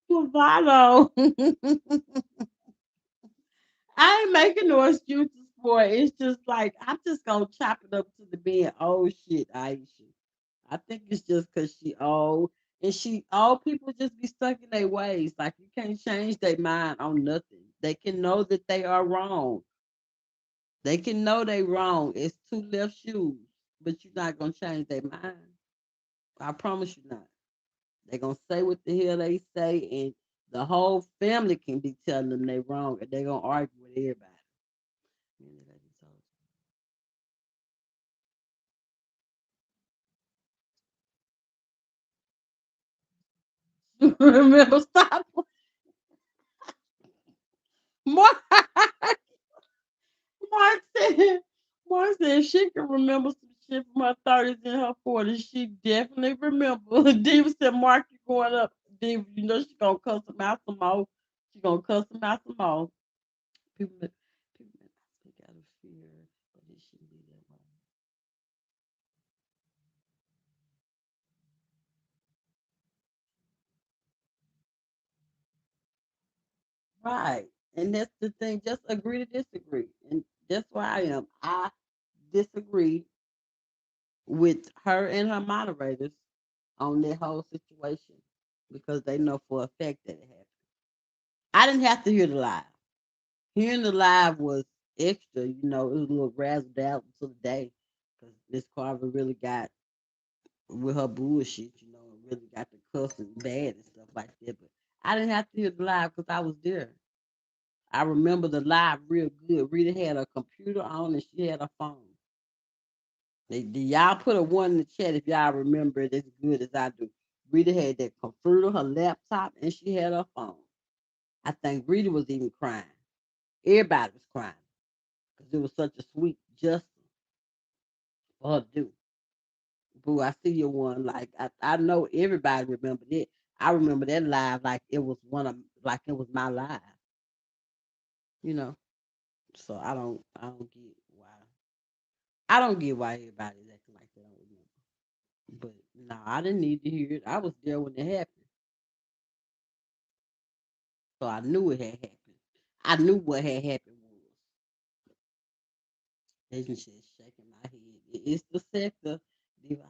Bravado. I ain't making no excuses for it. It's just like I'm just gonna chop it up to the being old shit, Aisha. I think it's just because she old, and she old people just be stuck in their ways. Like you can't change their mind on nothing. They can know that they are wrong. They can know they wrong. It's two left shoes, but you're not gonna change their mind. I promise you not. They're gonna say what the hell they say, and the whole family can be telling them they wrong, and they're gonna argue with everybody. Remember, stop. Mark, Mark said, Mark said she can remember some shit from her 30s and her 40s. She definitely remember. Diva said, Mark, you going up. Diva, you know she gonna cuss him out some more. She gonna cuss him out some more. People that speak out of fear, but it shouldn't be that way. Right. And that's the thing. Just agree to disagree. And that's where I am. I disagree with her and her moderators on that whole situation because they know for a fact that it happened. I didn't have to hear the live. Hearing the live was extra, it was a little razzle dazzle to the day because Miss Carver really got with her bullshit, and really got the cussing bad and stuff like that. But I didn't have to hear the live because I was there. I remember the live real good. Rita had a computer on and she had a phone. Y'all put a one in the chat if y'all remember it as good as I do. Rita had that computer, her laptop, and she had her phone. I think Rita was even crying. Everybody was crying because it was such a sweet justice for her to do. Boo, I see your one. Like I know everybody remembered it. I remember that live like it was like it was my live, you know. So I don't get why everybody's acting like they don't remember. But no, I didn't need to hear it. I was there when it happened. So I knew it had happened. I knew what had happened was. They just shaking my head. It's the sector. Devour.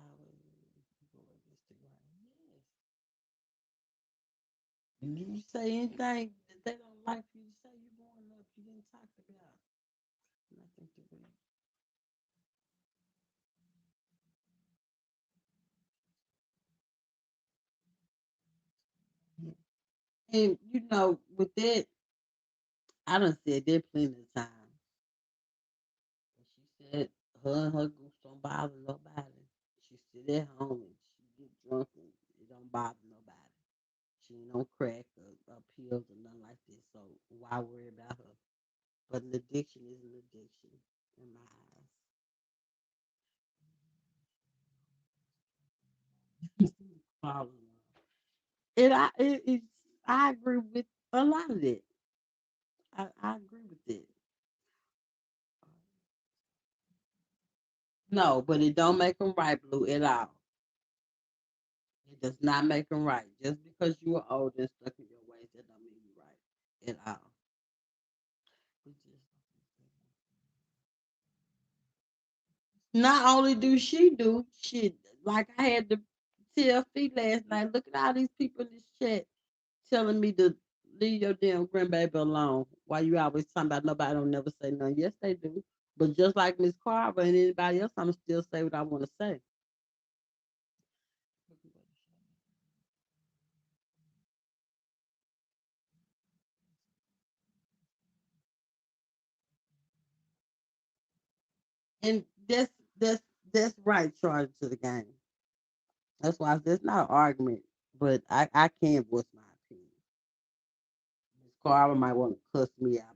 You say anything that they don't like for you to say, you're going up. You didn't talk about nothing to them. And with that, I done said that plenty of times. She said her and her groups don't bother nobody. She sit at home and she get drunk and it don't bother nobody. She ain't on crack or pills or nothing like this. So why worry about her? But an addiction is an addiction in my eyes. Following her. I agree with a lot of it. I agree with it. No, but it don't make them right, Blue, at all. It does not make them right. Just because you are old and stuck in your ways, that don't mean you're right at all. Not only do she do shit, like I had to tell Fee last night, look at all these people in this chat telling me to leave your damn grandbaby alone. Why you always talking about nobody don't never say nothing? Yes, they do. But just like Miss Carver and anybody else, I'm still say what I want to say. And that's right, charge to the game. That's why there's not an argument, but I can voice my opinion. Miss Carver might want to cuss me out,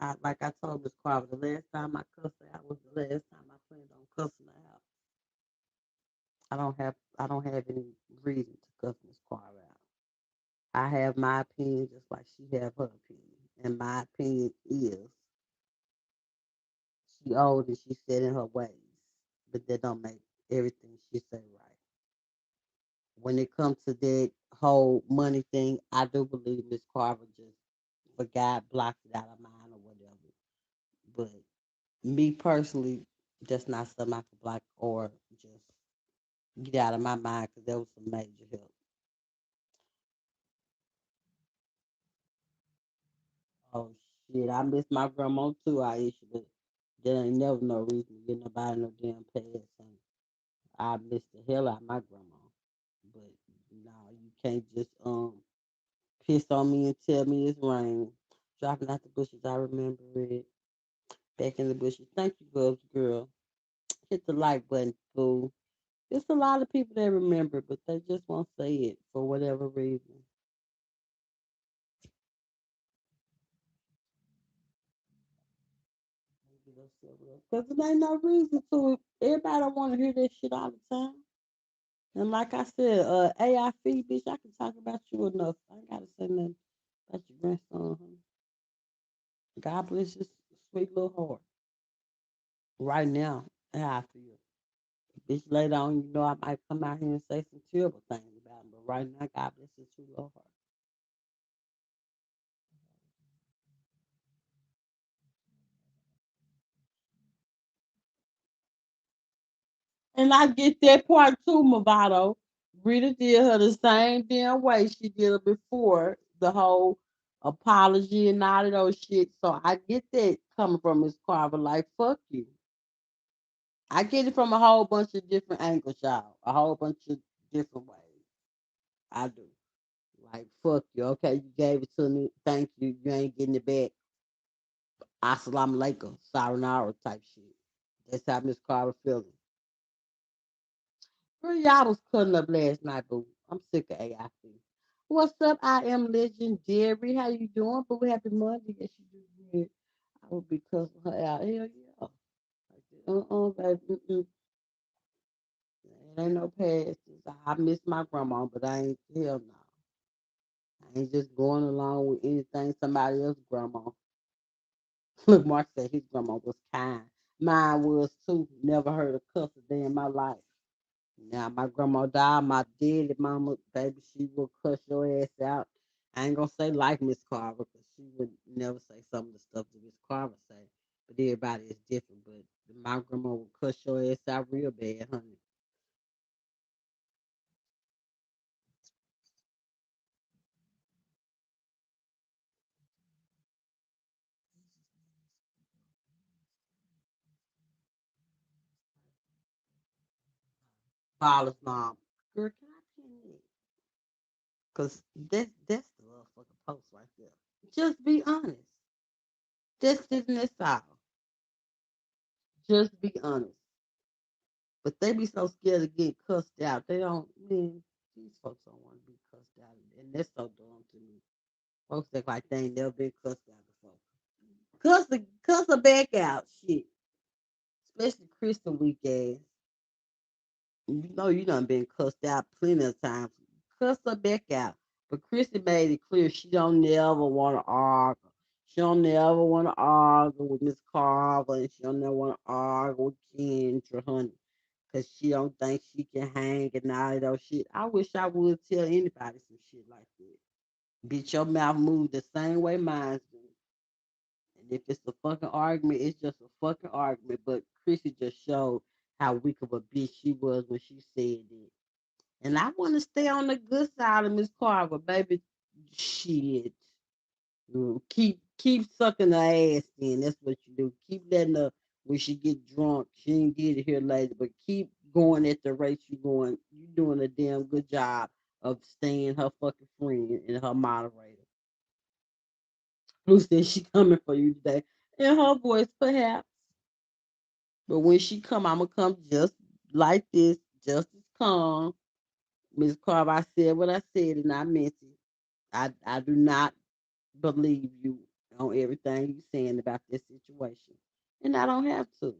but like I told Miss Carver, the last time I cussed her out was the last time I planned on cussing her out. I don't have any reason to cuss Miss Carver out. I have my opinion just like she have her opinion, and my opinion is she old and she set in her ways, but that don't make everything she say right. When it comes to that whole money thing, I do believe Miss Carver just forgot, blocked it out of mind or whatever. But me personally, that's not something I could block or just Get out of my mind because that was some major help. Oh shit, I miss my grandma too. I used to, but there ain't never no reason to get nobody no damn pass. And I miss the hell out of my grandma. But no, you can't just piss on me and tell me it's rain. Dropping out the bushes, I remember it. Back in the bushes. Thank you, Bubs girl. Hit the like button, fool. There's a lot of people that remember, but they just won't say it for whatever reason. Because there ain't no reason to it. Everybody don't want to hear that shit all the time. And like I said, AIF, bitch, I can talk about you enough. I ain't got to say nothing about your grandson, honey. God bless his sweet little heart. Right now, how I feel. Bitch, later on, you know, I might come out here and say some terrible things about him. But right now, God bless his sweet little heart. And I get that part too, Movado. Rita did her the same damn way she did her before the whole apology and all of those shit. So I get that coming from Miss Carver. Like, fuck you. I get it from a whole bunch of different angles, y'all. A whole bunch of different ways. I do. Like, fuck you. Okay, you gave it to me. Thank you. You ain't getting it back. Assalamu alaikum. Sayonara type shit. That's how Miss Carver feeling. Girl, y'all was cutting up last night, boo. I'm sick of AIC. What's up? I am legendary. How you doing? Boo, happy Monday. Yes, you do good. I will be cussing her out. Hell yeah. Baby. Mm-mm. It ain't no past. I miss my grandma, but I ain't, hell no. I ain't just going along with anything somebody else's grandma. Look, Mark said his grandma was kind. Mine was too. Never heard a cuss a day in my life. Now my grandma died, my dead mama, baby, she will cuss your ass out. I ain't gonna say like Miss Carver, because she would never say some of the stuff that Miss Carver say. But everybody is different. But my grandma would cuss your ass out real bad, honey. Violence mom. Girl, can I pin it? Cause that's the motherfucking post right there. Just be honest. Just isn't this all. Just be honest. But they be so scared of getting cussed out. They don't, man, these folks don't want to be cussed out. And that's so dumb to me. Folks act like they ain't never been cussed out before. Cuss the back out, shit. Especially Christian weak ass. You know you done been cussed out plenty of times. Cuss her back out. But Chrissy made it clear she don't never want to argue. She don't never want to argue with Miss Carver, and she don't never want to argue with Kendra, honey. Cause she don't think she can hang and all of those shit. I wish I would tell anybody some shit like that. Bitch, your mouth move the same way mine do. And if it's a fucking argument, it's just a fucking argument. But Chrissy just showed how weak of a bitch she was when she said it. And I want to stay on the good side of Miss Carver, baby. Shit. Keep sucking her ass in. That's what you do. Keep letting her when she get drunk. She didn't get it here later, but keep going at the rate you going. You doing a damn good job of staying her fucking friend and her moderator. Blue said she coming for you today. In her voice, perhaps. But when she come, I'ma come just like this, just as calm. Miss Carver, I said what I said and I meant it. I do not believe you on everything you saying about this situation. And I don't have to.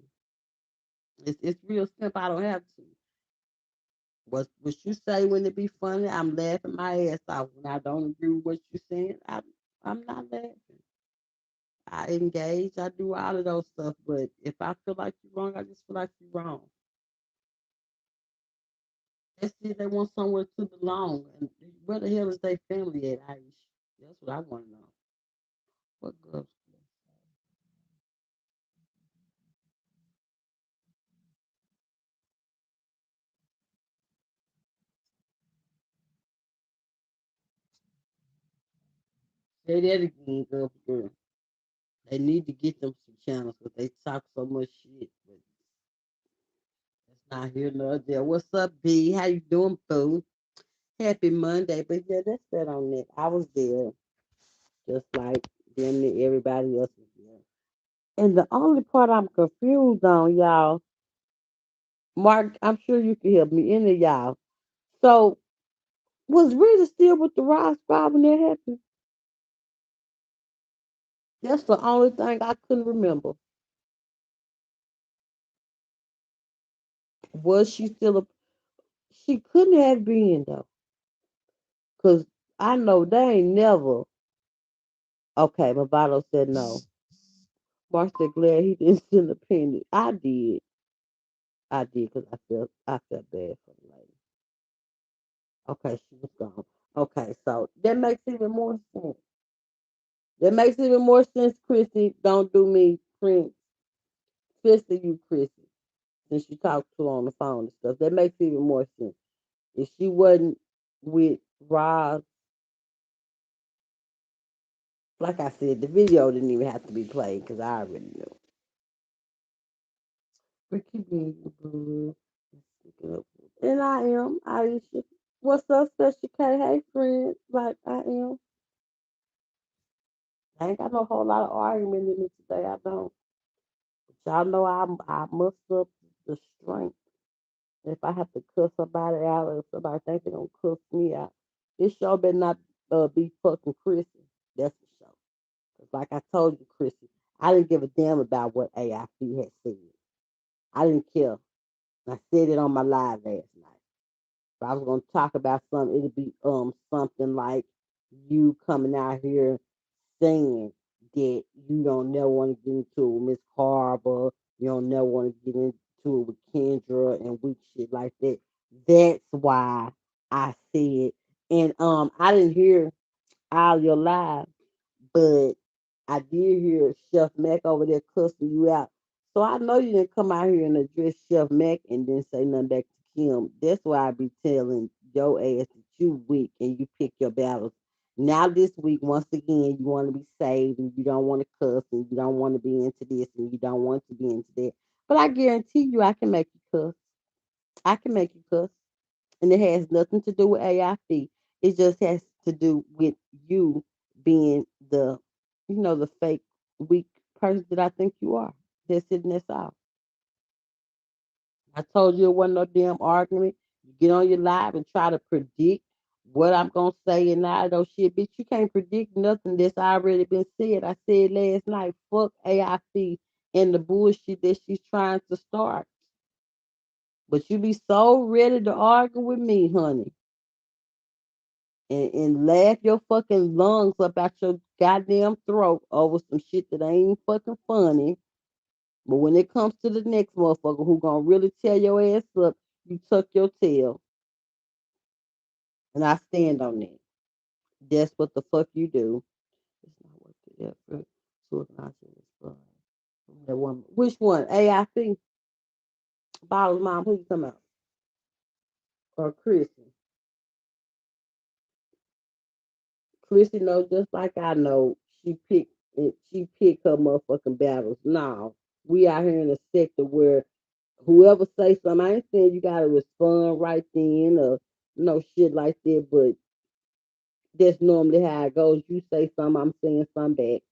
It's real simple. I don't have to. What you say when it be funny, I'm laughing my ass off. When I don't agree with what you saying, I'm not laughing. I engage, I do all of those stuff, but if I feel like you're wrong, I just feel like you're wrong. That's it. They want somewhere to belong. And where the hell is their family at, Irish? That's what I want to know. What girls? Say that again, girl. They need to get them some channels because they talk so much shit. But it's not here nor there. What's up, B? How you doing, boo? Happy Monday. But yeah, that's that on that. I was there just like damn near everybody else was there. And the only part I'm confused on, y'all, Mark, I'm sure you can help me, any of y'all. So, was Rita still with the Ross Squad when that happened? That's the only thing I couldn't remember. Was she still a? She couldn't have been though, cause I know they ain't never. Okay, Movado said no. Mark said glad he didn't send a penny. I did, cause I felt bad for the lady. Okay, she was gone. Okay, so that makes even more sense. That makes even more sense, Chrissy. Don't do me, Prince. Sister, you, Chrissy. Since you talked to her on the phone and stuff, that makes even more sense. If she wasn't with Roz, like I said, the video didn't even have to be played because I already knew. Ricky B, boo. And I am Aisha. What's up, Special K? Hey, friends. Like I am. I ain't got no whole lot of argument in me today. I don't. But y'all know I muster up the strength. If I have to cuss somebody out or somebody think they're gonna cuss me out, this show better not be fucking Chrissy. That's the show. 'Cause like I told you, Chrissy, I didn't give a damn about what AIC had said. I didn't care. I said it on my live last night. If I was gonna talk about something, it'd be something like you coming out here saying that you don't never want to get into it with Miss Carver, you don't never want to get into it with Kendra and weak shit like that. That's why I said, and I didn't hear all your live, but I did hear Chef Mac over there cussing you out. So I know you didn't come out here and address Chef Mac and then say nothing back to Kim. That's why I be telling your ass that you weak and you pick your battles. Now this week, once again, you want to be saved and you don't want to cuss and you don't want to be into this and you don't want to be into that. But I guarantee you I can make you cuss. I can make you cuss. And it has nothing to do with AIC. It just has to do with you being the fake weak person that I think you are. That's it and that's all. I told you it wasn't no damn argument. You get on your live and try to predict what I'm gonna say and all those shit. Bitch, you can't predict nothing that's already been said. I said last night, fuck AIC and the bullshit that she's trying to start. But you be so ready to argue with me, honey. And laugh your fucking lungs up out your goddamn throat over some shit that ain't fucking funny. But when it comes to the next motherfucker who gonna really tear your ass up, you tuck your tail. And I stand on that. That's what the fuck you do. It's not worth the effort to acknowledge this blood. That woman. Which one? AIC? Bottle's mom, who you talking about? Or Chrissy? Chrissy know just like I know. She picked her motherfucking battles. No. We out here in a sector where whoever say something, I ain't saying you gotta respond right then or no shit like that, but that's normally how it goes. You say something, I'm saying something back.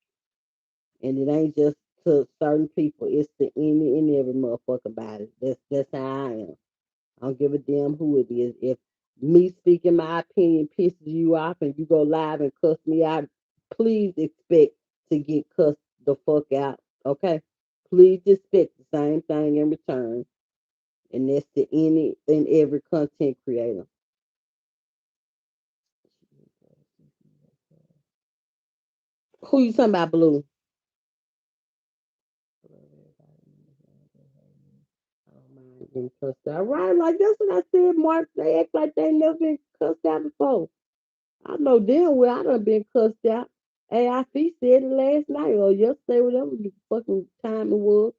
And it ain't just to certain people, it's to any and every motherfucker body. That's how I am. I don't give a damn who it is. If me speaking my opinion pisses you off and you go live and cuss me out, please expect to get cussed the fuck out. Okay? Please expect the same thing in return. And that's to any and every content creator. Who you talking about, Blue? I don't mind getting cussed out. Right, like that's what I said, Mark. They act like they never been cussed out before. I know damn well I done been cussed out. AIC said it last night or yesterday, whatever the fucking time it was.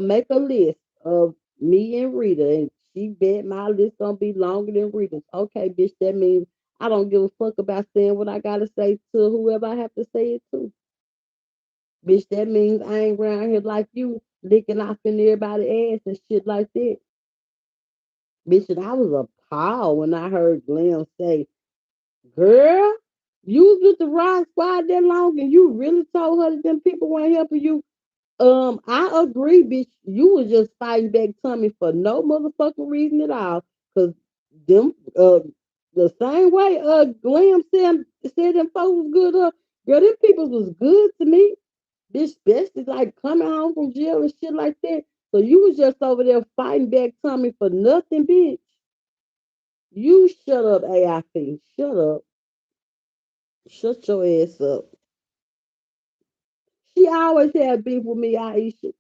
Make a list of me and Rita, and she bet my list gonna be longer than Rita's. Okay, bitch, that means I don't give a fuck about saying what I gotta say to whoever I have to say it to. Bitch, that means I ain't around here like you, licking off in everybody's ass and shit like that. Bitch, and I was appalled when I heard Glenn say, girl, you was with the Rock Squad that long and you really told her that them people weren't helping you. I agree, bitch. You was just fighting back Tommy for no motherfucking reason at all. Cause them the same way Glam said them folks was good, girl, them people was good to me. Bitch, especially like coming home from jail and shit like that. So you was just over there fighting back Tommy for nothing, bitch. You shut up, AIP. Shut up. Shut your ass up. She always had beef with me, Aisha.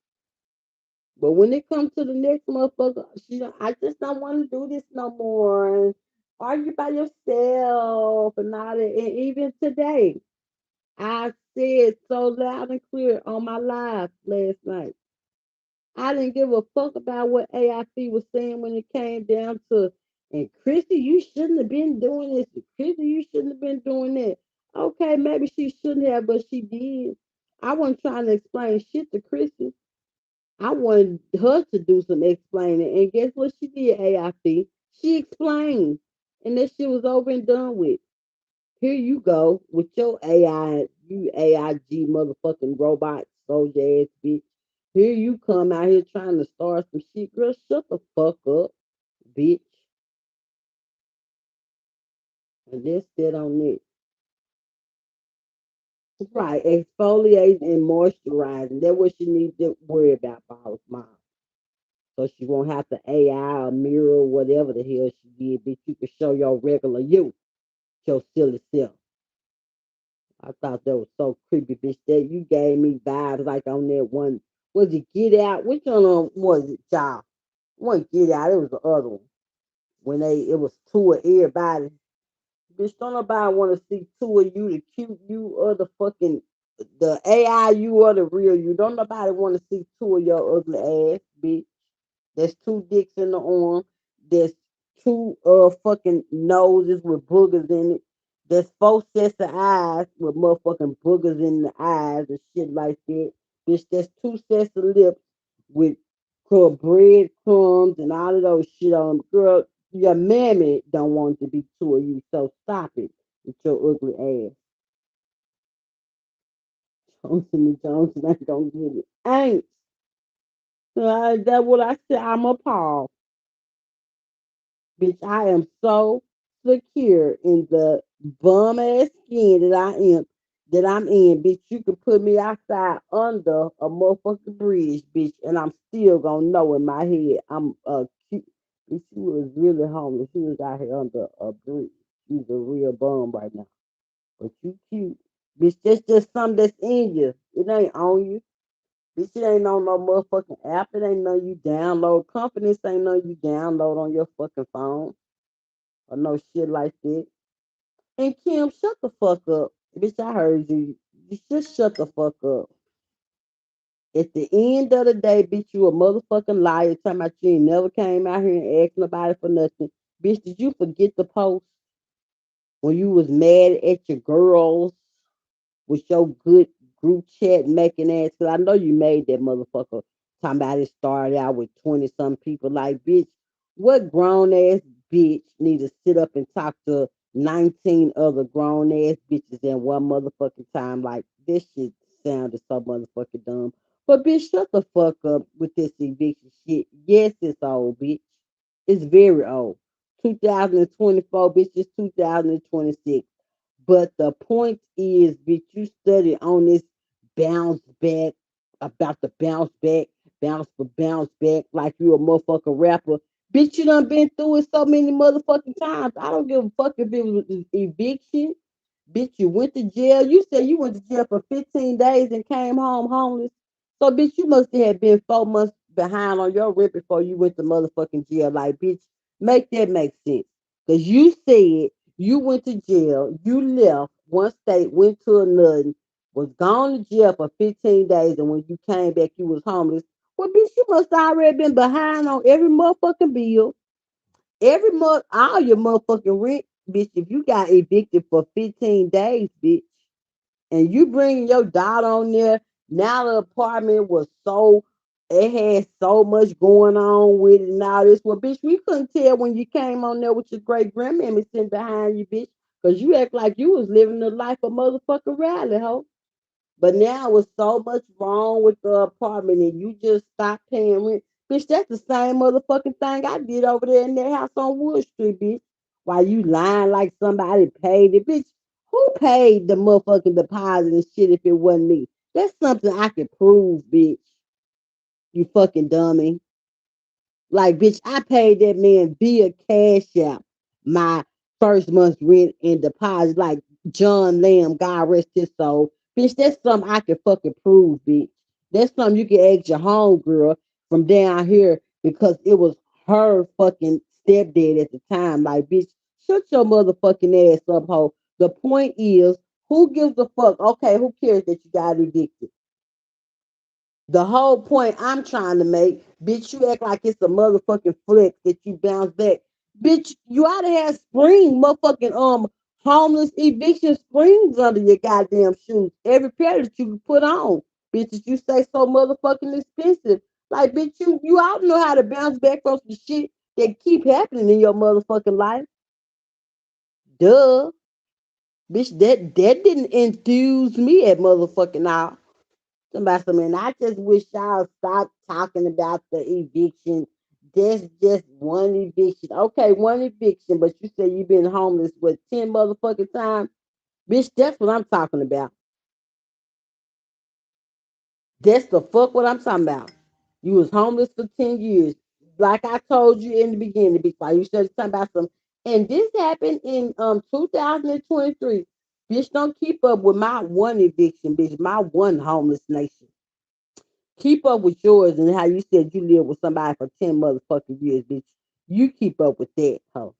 But when it comes to the next motherfucker, I just don't want to do this no more. And argue by yourself and all that. And even today, I said so loud and clear on my live last night. I didn't give a fuck about what AIC was saying when it came down to, and Chrissy, you shouldn't have been doing this. Chrissy, you shouldn't have been doing that. Okay, maybe she shouldn't have, but she did. I wasn't trying to explain shit to Chrissy. I wanted her to do some explaining. And guess what she did, AIC? She explained. And that shit was over and done with. Here you go with your AI, you AIG motherfucking robot soldier ass bitch. Here you come out here trying to start some shit. Girl, shut the fuck up, bitch. And that's that on it. Right, exfoliating and moisturizing. That's what she needs to worry about, Paul's mom. So she won't have to AI or mirror or whatever the hell she did, bitch. You can show your regular you, your silly self. I thought that was so creepy, bitch. That you gave me vibes like on that one. Was it Get Out? Which one was it, y'all? One Get Out. It was the other one. When it was two of everybody. Bitch, don't nobody want to see two of you, the cute you or the fucking the AI you or the real you. Don't nobody want to see two of your ugly ass, bitch. There's two dicks in the arm. There's two fucking noses with boogers in it. There's four sets of eyes with motherfucking boogers in the eyes and shit like that. Bitch, there's two sets of lips with bread crumbs and all of those shit on them. Girl, your mammy don't want to be two of you, so stop it with your ugly ass. Johnson and Johnson ain't gonna get it. Ain't. That's what I said. I'm appalled. Bitch, I am so secure in the bum ass skin that I'm in, bitch. You can put me outside under a motherfucking bridge, bitch, and I'm still gonna know in my head I'm cute. Bitch, she was really homeless. She was out here under a bridge. She's a real bum right now. But you cute. Bitch, that's just something that's in you. It ain't on you. Bitch, it ain't on no motherfucking app. It ain't none you download. Confidence ain't none you download on your fucking phone or no shit like that. And Kim, shut the fuck up. Bitch, I heard you. You just shut the fuck up. At the end of the day, bitch, you a motherfucking liar talking about you ain't never came out here and asked nobody for nothing. Bitch, did you forget the post when you was mad at your girls with your good group chat making ass? Cause I know you made that motherfucker talking about it started out with 20 some people. Like, bitch, what grown ass bitch need to sit up and talk to 19 other grown ass bitches in one motherfucking time? Like, this shit sounded so motherfucking dumb. But bitch, shut the fuck up with this eviction shit. Yes, it's old, bitch. It's very old. 2024, bitch, it's 2026. But the point is, bitch, you study on this bounce back, about the bounce for bounce back, like you a motherfucking rapper. Bitch, you done been through it so many motherfucking times. I don't give a fuck if it was eviction. Bitch, you went to jail. You said you went to jail for 15 days and came home homeless. So, bitch, you must have been 4 months behind on your rent before you went to motherfucking jail. Like, bitch, make that make sense. Because you said you went to jail, you left one state, went to another, was gone to jail for 15 days, and when you came back, you was homeless. Well, bitch, you must already been behind on every motherfucking bill, every month, all your motherfucking rent. bitch, if you got evicted for 15 days, bitch, and you bring your daughter on there, now the apartment was so, it had so much going on with it and all this. Well, bitch, we couldn't tell when you came on there with your great grandmammy sitting behind you, bitch, because you act like you was living the life of motherfucking Riley, ho. But now with so much wrong with the apartment and you just stop paying rent. Bitch, that's the same motherfucking thing I did over there in that house on Wood Street, bitch. While you lying like somebody paid it, bitch. Who paid the motherfucking deposit and shit if it wasn't me? That's something I can prove, bitch. You fucking dummy. Like, bitch, I paid that man via Cash App my first month's rent and deposit, like John Lamb, God rest his soul. Bitch, that's something I can fucking prove, bitch. That's something you can ask your homegirl from down here because it was her fucking stepdad at the time. Like, bitch, shut your motherfucking ass up, ho. The point is, who gives a fuck? Okay, who cares that you got evicted? The whole point I'm trying to make, bitch, you act like it's a motherfucking flex that you bounce back. Bitch, you ought to have spring motherfucking homeless eviction springs under your goddamn shoes. Every pair that you can put on. Bitches, you say so motherfucking expensive. Like, bitch, you ought to know how to bounce back from some shit that keep happening in your motherfucking life. Duh. Bitch, that didn't enthuse me at motherfucking all. Somebody said, man, I just wish y'all stop talking about the eviction. That's just one eviction. Okay, one eviction, but you say you've been homeless with 10 motherfucking times. Bitch, that's what I'm talking about. That's the fuck what I'm talking about. You was homeless for 10 years. Like I told you in the beginning, bitch, why you started talking about some. And this happened in 2023. Bitch, don't keep up with my one eviction, bitch, my one homeless nation. Keep up with yours and how you said you live with somebody for 10 motherfucking years, bitch. You keep up with that, hoe.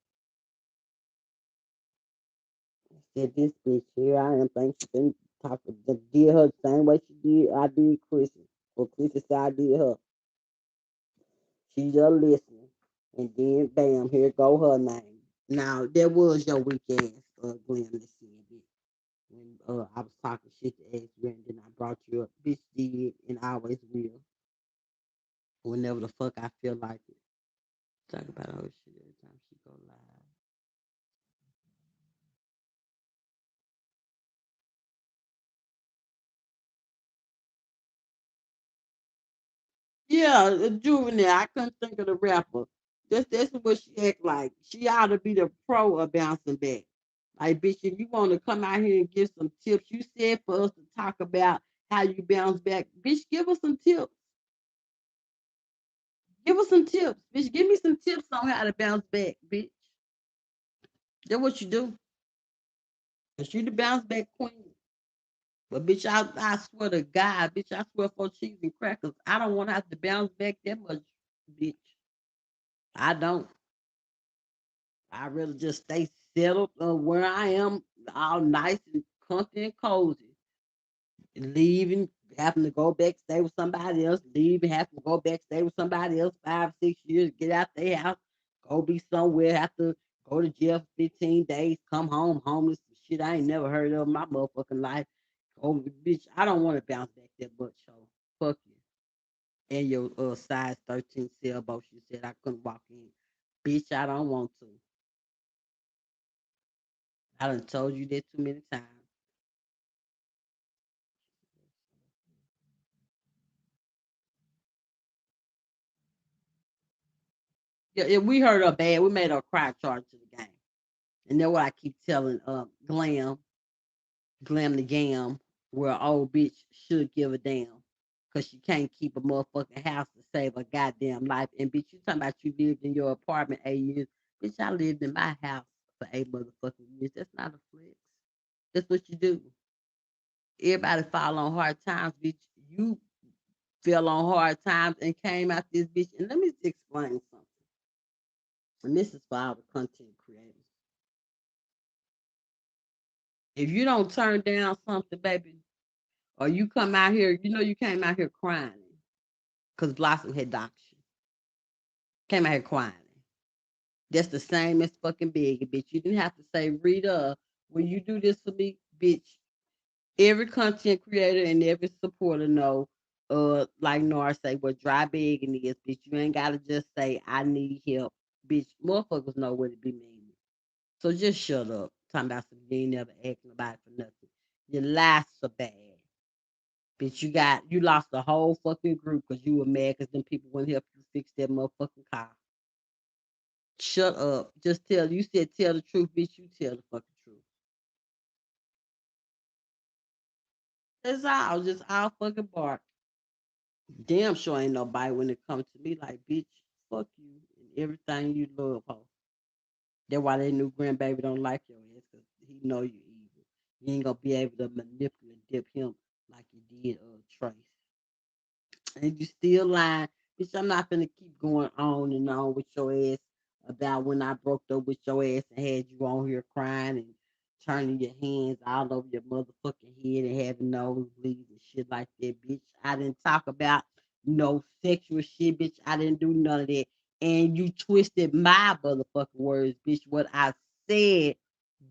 Said this bitch here, I am think she been talking, did her the same way she did, I did Chrissy. Or Chrissy said I did her. She just listening. And then bam, here go her name. Now, there was your weak ass, Glenn, that said it. When I was talking shit to ask you and then I brought you up. Bitch did and I always will. Whenever the fuck I feel like it. Talk about her shit every time she go live. Yeah, a juvenile. I couldn't think of the rapper. That's what she act like. She ought to be the pro of bouncing back. Like, bitch, if you want to come out here and give some tips, you said for us to talk about how you bounce back. Bitch, give us some tips. Give us some tips. Bitch, give me some tips on how to bounce back, bitch. That's what you do. Cause you the bounce back queen. But bitch, I swear to God, bitch, I swear for cheese and crackers, I don't want to have to bounce back that much, bitch. I don't. I really just stay settled where I am, all nice and comfy and cozy. Leaving, having to go back, stay with somebody else, leaving, having to go back, stay with somebody else 5, 6 years, get out their house, go be somewhere, have to go to jail for 15 days, come home homeless, shit I ain't never heard of in my motherfucking life. Oh, bitch, I don't want to bounce back that much, so fuck you. And your size 13 sailboat, you said I couldn't walk in. Bitch, I don't want to. I done told you that too many times. Yeah, yeah, we heard her bad. We made her cry charge to the game. And that's what I keep telling Glam the Gam, where an old bitch should give a damn. Cause she can't keep a motherfucking house to save a goddamn life. And bitch, you talking about you lived in your apartment 8 years. Bitch, I lived in my house for 8 motherfucking years. That's not a flex. That's what you do. Everybody fall on hard times, bitch. You fell on hard times and came out this bitch. And let me just explain something. And this is for our content creators. If you don't turn down something, baby, or you come out here, you know you came out here crying because Blossom had doxed you. Came out here crying. That's the same as fucking begging, bitch. You didn't have to say, Rita, when you do this for me, bitch, every content creator and every supporter know, like Nora say, what dry begging is, bitch. You ain't gotta just say, I need help. Bitch, motherfuckers know what it be meaning. So just shut up. Talking about some you ain't never asking about for nothing. Your lies so bad. Bitch, you lost the whole fucking group because you were mad because them people wouldn't help you fix that motherfucking car. Shut up. Just tell you said tell the truth, bitch. You tell the fucking truth. That's all. Just all fucking bark. Damn sure ain't nobody when it comes to me like bitch, fuck you and everything you love, ho. That's why that new grandbaby don't like your ass, cause he know you evil. You ain't gonna be able to manipulate dip him like you did Trace. And you still lying. Bitch, I'm not gonna keep going on and on with your ass about when I broke up with your ass and had you on here crying and turning your hands all over your motherfucking head and having nosebleeds and shit like that, bitch. I didn't talk about no sexual shit, bitch. I didn't do none of that. And you twisted my motherfucking words, bitch. What I said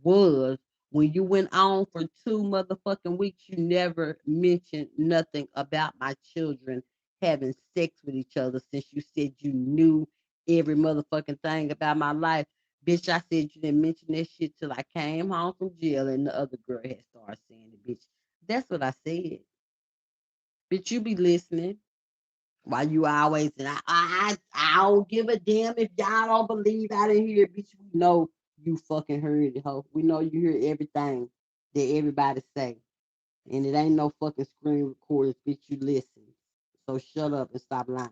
was when you went on for 2 motherfucking weeks, you never mentioned nothing about my children having sex with each other since you said you knew every motherfucking thing about my life. Bitch, I said you didn't mention that shit till I came home from jail and the other girl had started saying it, bitch. That's what I said. Bitch, you be listening. Why you always and I don't give a damn if y'all don't believe I didn't hear it, bitch. We know you fucking heard it, ho. We know you hear everything that everybody say. And it ain't no fucking screen recorders, bitch. You listen. So shut up and stop lying.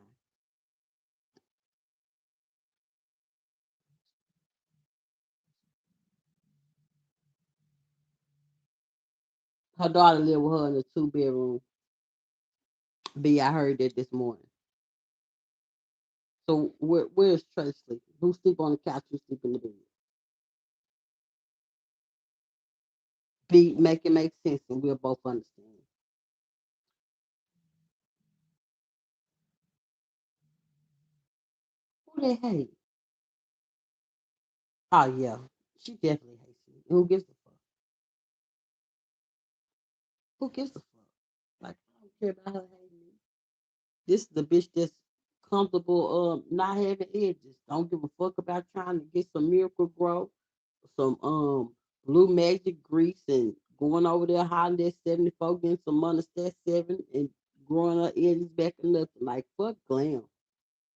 Her daughter live with her in a 2 bedroom. B, I heard that this morning. So where's Trey sleeping? Who sleep on the couch? Who sleep in the bed? B, make it make sense, and we'll both understand. Who they hate? Oh yeah, she definitely hates me. Who gives a fuck? Who gives a fuck? Like I don't care about her hating me. This is the bitch that's comfortable not having edges. Don't give a fuck about trying to get some miracle grow, some blue magic grease and going over there hollering at 74, getting some money stat 7 and growing her edges back and nothing. Like fuck glam.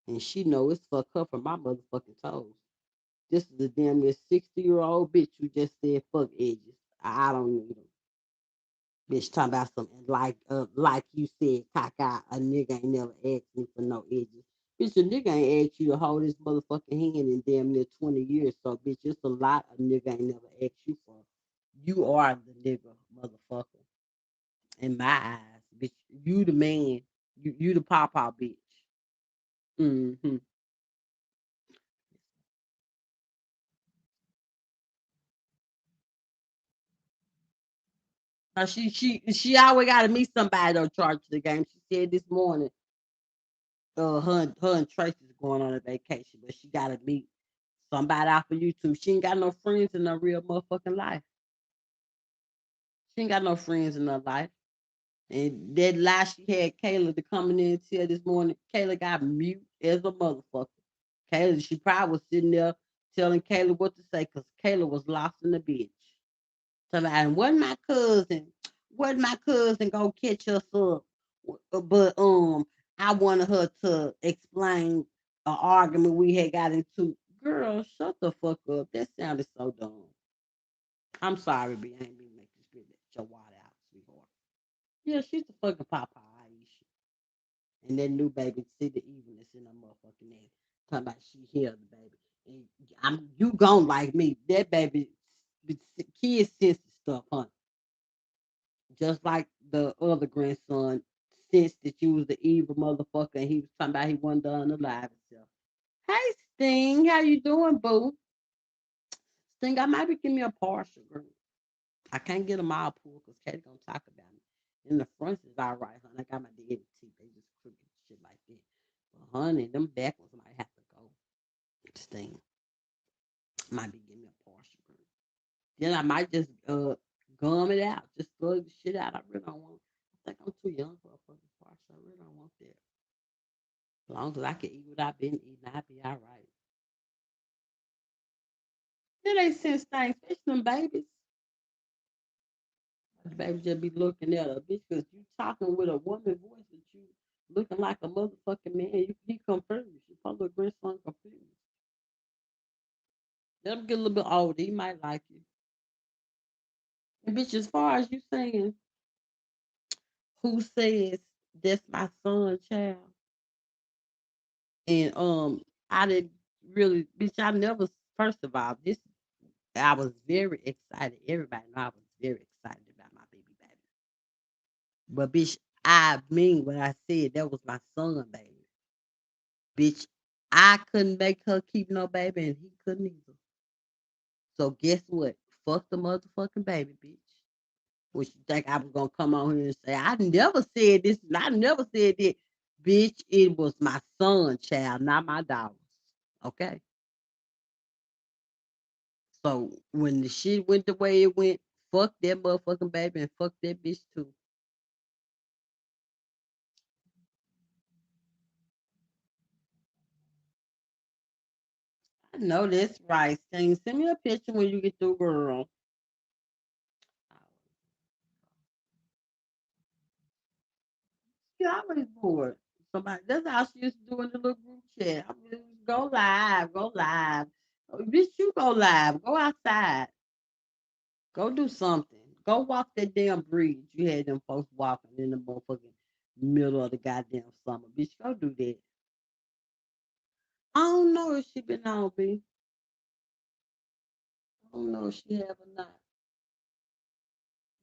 And she know it's fuck her from my motherfucking toes. This is a damn near 60-year-old bitch who just said fuck edges. I don't need them. Bitch talking about something like you said, caca, a nigga ain't never asked me for no edges. Bitch, a nigga ain't asked you to hold his motherfucking hand in damn near 20 years. So, bitch, it's a lot a nigga ain't never asked you for. You are the nigga, motherfucker. In my eyes, bitch. You the man. You the pawpaw, bitch. Mm-hmm. Now she always gotta meet somebody to charge the game. She said this morning, her and Tracy's going on a vacation, but she gotta meet somebody off of YouTube. She ain't got no friends in her real motherfucking life. She ain't got no friends in her life. And that lie she had Kayla to coming in and tell this morning, Kayla got mute as a motherfucker. Kayla, she probably was sitting there telling Kayla what to say because Kayla was lost in the bitch. Somebody, wasn't my cousin gonna catch us up? But I wanted her to explain an argument we had got into. Girl, shut the fuck up. That sounded so dumb. I'm sorry, B. I ain't mean to make you spit that your water out, sweetheart. Yeah, she's the fucking Papa Aisha. And that new baby see the evilness in her motherfucking ass. Talking about she hear the baby. And you gon' like me. That baby kids sense stuff, huh? Just like the other grandson sensed that you was the evil motherfucker and he was talking about he wasn't done alive himself. Hey Sting, how you doing, boo? Sting, I might be giving me a partial, girl. I can't get them all pulled because Katie gonna talk about me. In the front is all right, honey. I got my daddy teeth. They just crooked shit like that. But honey, them back ones might have to go. Sting. Might be getting a partial burn. Then I might just gum it out, just throw the shit out. I really don't want. I think I'm too young for a fucking partial. I really don't want that. As long as I can eat what I've been eating, I'll be all right. It ain't sense things, especially them babies. The baby just be looking at a bitch because you talking with a woman voice that you looking like a motherfucking man. He confused. You probably grandson confused. Let him get a little bit older. He might like you. And bitch, as far as you saying, who says that's my son child? And I didn't really, bitch. I never. First of all, this I was very excited. Everybody know I was very excited about my baby. But bitch, I mean what I said. That was my son, baby. Bitch, I couldn't make her keep no baby, and he couldn't either. So guess what? Fuck the motherfucking baby, bitch. What you think I was gonna come on here and say? I never said this, and I never said that. Bitch, it was my son, child, not my daughter's. Okay. So when the shit went the way it went, fuck that motherfucking baby and fuck that bitch too. I know that's right. Send me a picture when you get through, girl. Yeah, I was bored. Somebody that's how she used to do in the little group chat. I mean, go live, go live. Oh, bitch, you go live. Go outside. Go do something. Go walk that damn bridge. You had them folks walking in the motherfucking middle of the goddamn summer. Bitch, go do that. I don't know if she been on, B. I don't know if she have or not.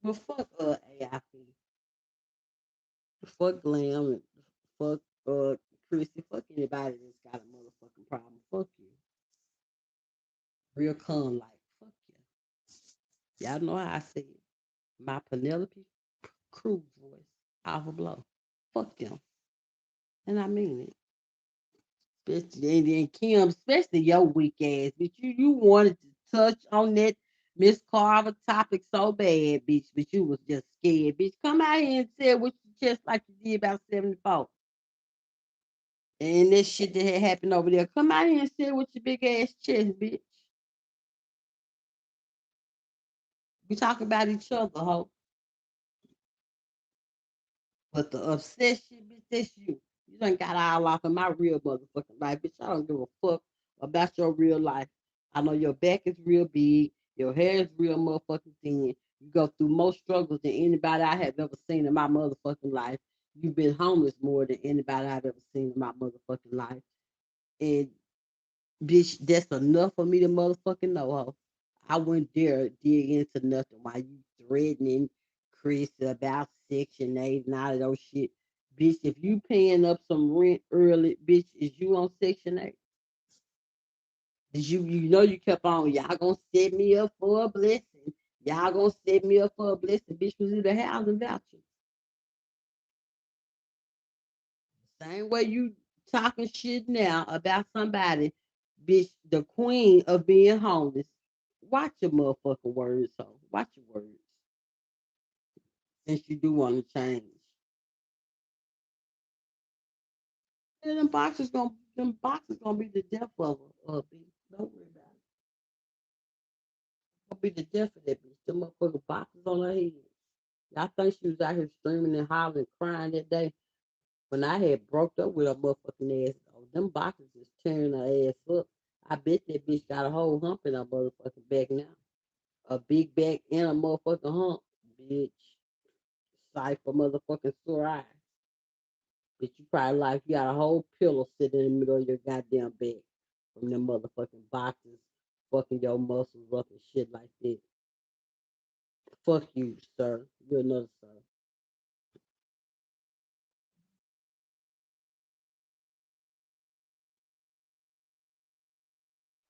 But fuck AIP. Fuck Glam and fuck Chrissy. Fuck anybody that's got a motherfucking problem. Fuck you. Real calm like fuck you. Y'all know how I say it. My Penelope Cruz voice. Off a blow. Fuck them. And I mean it. Especially and then Kim, especially your weak ass, bitch. You wanted to touch on that Miss Carver topic so bad, bitch, but you was just scared, bitch. Come out here and say what you just like you did about 74. And that shit that had happened over there. Come out here and say with your big ass chest, bitch. We talk about each other, ho. But the obsession, bitch, that's you. You done got all off in my real motherfucking life, bitch. I don't give a fuck about your real life. I know your back is real big, your hair is real motherfucking thin. You go through more struggles than anybody I have ever seen in my motherfucking life. You've been homeless more than anybody I've ever seen in my motherfucking life. And bitch, that's enough for me to motherfucking know, ho. I wouldn't dare dig into nothing while you threatening Chris about Section 8 and all of those shit. Bitch, if you paying up some rent early, bitch, is you on Section 8? Did you know you kept on, y'all gonna set me up for a blessing. Y'all gonna set me up for a blessing. Bitch, was it a housing voucher? Same way you talking shit now about somebody, bitch, the queen of being homeless. Watch your motherfucking words, so watch your words. Since you do want to change. And them boxes gonna be the death of her, bitch. Don't worry about it. Gonna be the death of that bitch. Them motherfucking boxes on her head. I think she was out here screaming and hollering, crying that day when I had broke up with her motherfucking ass. Oh, them boxes is tearing her ass up. I bet that bitch got a whole hump in her motherfucking back now. A big back and a motherfucking hump, bitch. Sight for motherfucking sore eyes. Bitch, you probably like you got a whole pillow sitting in the middle of your goddamn bed from them motherfucking boxes, fucking your muscles up and shit like that. Fuck you, sir. You're another sir.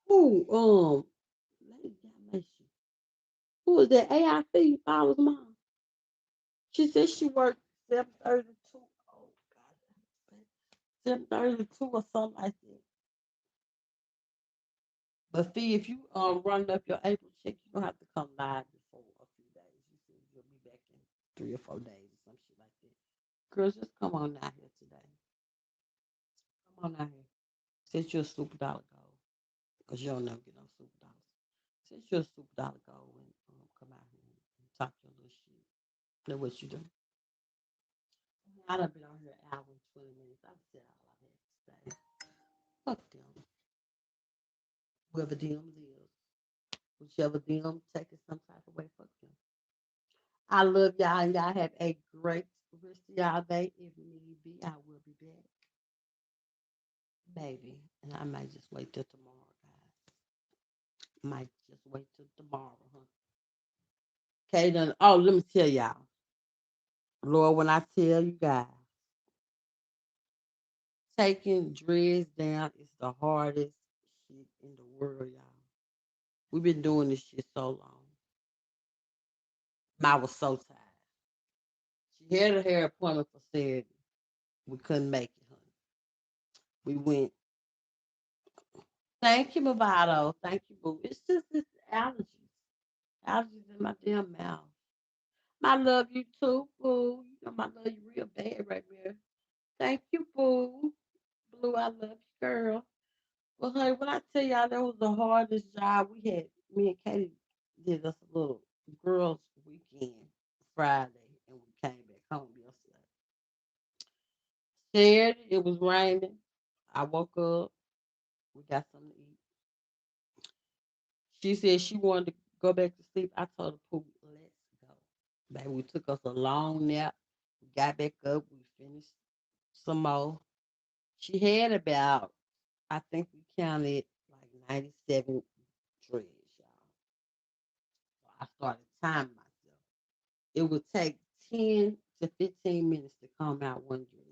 Who, lady damnation. Who is that? AIC follows mom. She said she worked 7:32. Oh God, 7:32 or something like that. But Fee, if you run up your April check, you don't have to come live before a few days. You said you'll be back in 3 or 4 days or some shit like that. Girls, just come on out here today. Come on out here. Since you're a super dollar gold, because you don't never get no super dollars. Since you're a super dollar gold and come out here and talk your little shit. That's what you do. I done been on here an hour and 20 minutes. I've said all I had to say. Fuck them. Whoever them is. Whichever them take it some type of way, fuck them. I love y'all and y'all have a great rest of y'all day. If need be, I will be back. Maybe. And I might just wait till tomorrow, guys. Might just wait till tomorrow, huh? Okay, then. Oh, let me tell y'all. Lord, when I tell you guys, taking dreads down is the hardest shit in the world, y'all. We've been doing this shit so long. I was so tired. She had a hair appointment for Saturday. We couldn't make it, honey. We went. Thank you, Movado. Thank you, boo. It's just this allergies. Allergies in my damn mouth. I love you too, boo. You know I love you real bad right there. Thank you, boo. Blue, I love you, girl. Well, honey, when I tell y'all that was the hardest job we had, me and Katie did us a little girls' weekend Friday, and we came back home yesterday. Saturday, it was raining. I woke up. We got something to eat. She said she wanted to go back to sleep. I told her, Pooh, let's go. Baby, we took us a long nap. We got back up. We finished some more. She had about, I think we counted like 97 dreads, y'all. So I started timing myself. It would take 10 to 15 minutes to comb out one dread.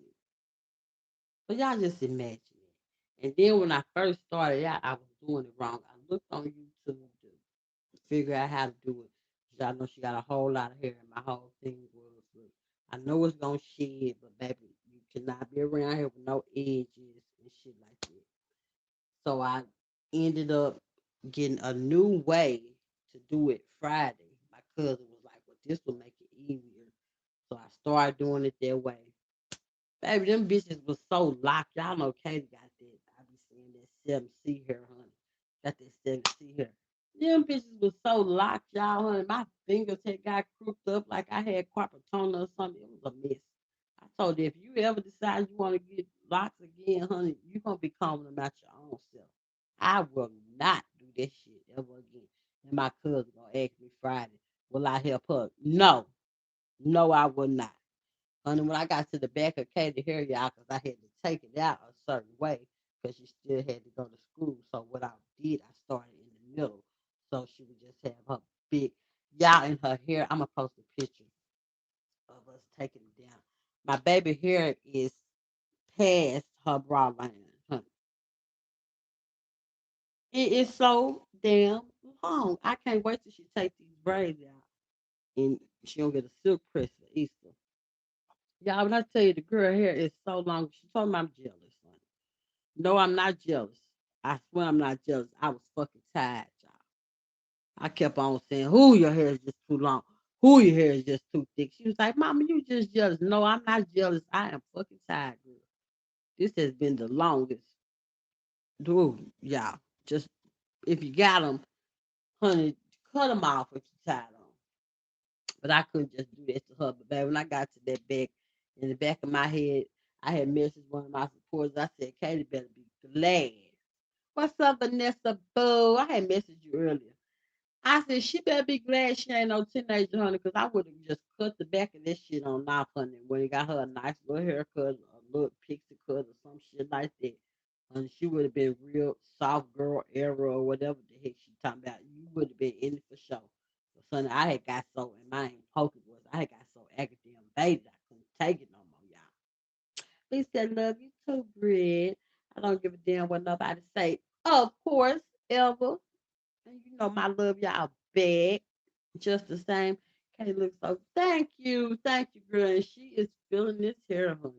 So y'all just imagine it. And then when I first started out, I was doing it wrong. I looked on YouTube to figure out how to do it. 'Cause I know she got a whole lot of hair, and my whole thing was, look, I know it's gonna shed, but baby, you cannot be around here with no edges and shit like that. So I ended up getting a new way to do it Friday. My cousin was like, well, this will make it easier. So I started doing it that way. Baby, them bitches was so locked. Y'all know Katie got that. I be seeing that 7C hair, honey. Got that 7C hair. Them bitches was so locked, y'all, honey. My fingers had got crooked up like I had carpal tunnel or something. It was a mess. I told you, if you ever decide you want to get locks again, honey, you going to be combing them out your own self. I will not do that shit ever again. And my cousin going to ask me Friday, will I help her? No. No, I will not. Honey, when I got to the back of Katie hair, y'all, because I had to take it out a certain way because she still had to go to school. So what I did, I started in the middle. So she would just have her big, y'all in her hair. I'm going to post a picture of us taking it down. My baby hair is past her bra line. Honey. It is so damn long. I can't wait till she take these braids out and she don't get a silk press for Easter. Y'all, when I tell you the girl hair is so long, she told me I'm jealous. Honey. No, I'm not jealous. I swear I'm not jealous. I was fucking tired, y'all. I kept on saying, "Who your hair is just too long? Who your hair is just too thick?" She was like, "Mama, you just jealous." No, I'm not jealous. I am fucking tired, girl. This has been the longest. Dude, y'all. Just if you got them, honey, cut them off if you tired of them. But I couldn't just do that to her. But baby, when I got to that back, in the back of my head, I had messaged one of my supporters. I said, Katie better be glad. What's up, Vanessa Boo? I had messaged you earlier. I said, she better be glad she ain't no teenager, honey, because I would have just cut the back of this shit on off, honey, when he got her a nice little haircut, a little pixie cut, or some shit like that. And she would have been real soft girl era or whatever the heck she talking about. You would have been in it for sure. But son, I had got so, and my name Pokey was, I had got so aggravated I couldn't take it no more, y'all. Lisa, I love you too, Brid. I don't give a damn what nobody say. Of course, ever. And you know my love y'all bad. Just the same. Katie looks so thank you, girl. And she is feeling this hair, honey.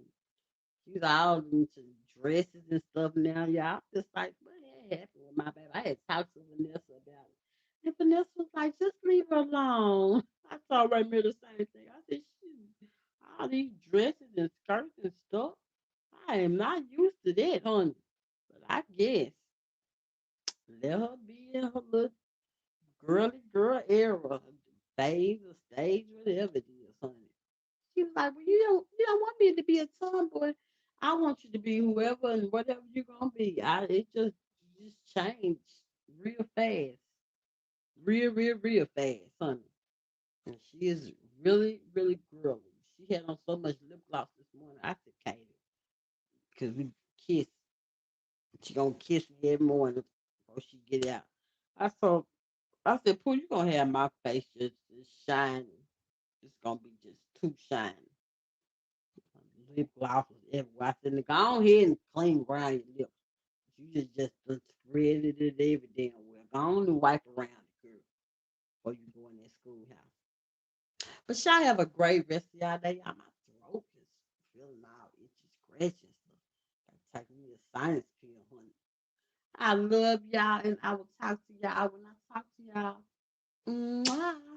She's all into dresses and stuff now, y'all. Just like, what happened? with my baby. I had talked to Vanessa about it. And Vanessa was like, just leave her alone. I told Raymond the same thing. I said, shoot, all these dresses and skirts and stuff. I am not used to that, honey. But I guess let her be in her little girly girl era, phase or stage, whatever it is, honey. She was like, well, you don't want me to be a tomboy. I want you to be whoever and whatever you're gonna be. It just changed real fast. Real fast, honey. And she is really, really girly. She had on so much lip gloss this morning. I said, Katie, because we kiss. She gonna kiss me every morning before she get out. I said, Pooh, you gonna have my face just shining. It's gonna be just too shiny. Lip gloss was everywhere. I said, go on ahead and clean around your lips. You just done spread it every damn well. Go on and wipe around it, girl, before you go in that schoolhouse. But y'all have a great rest of y'all day. Y'all, my throat is feeling all itchy, scratchy. So take me a sinus pill, honey. I love y'all, and I will talk to y'all when I talk to y'all. Mwah.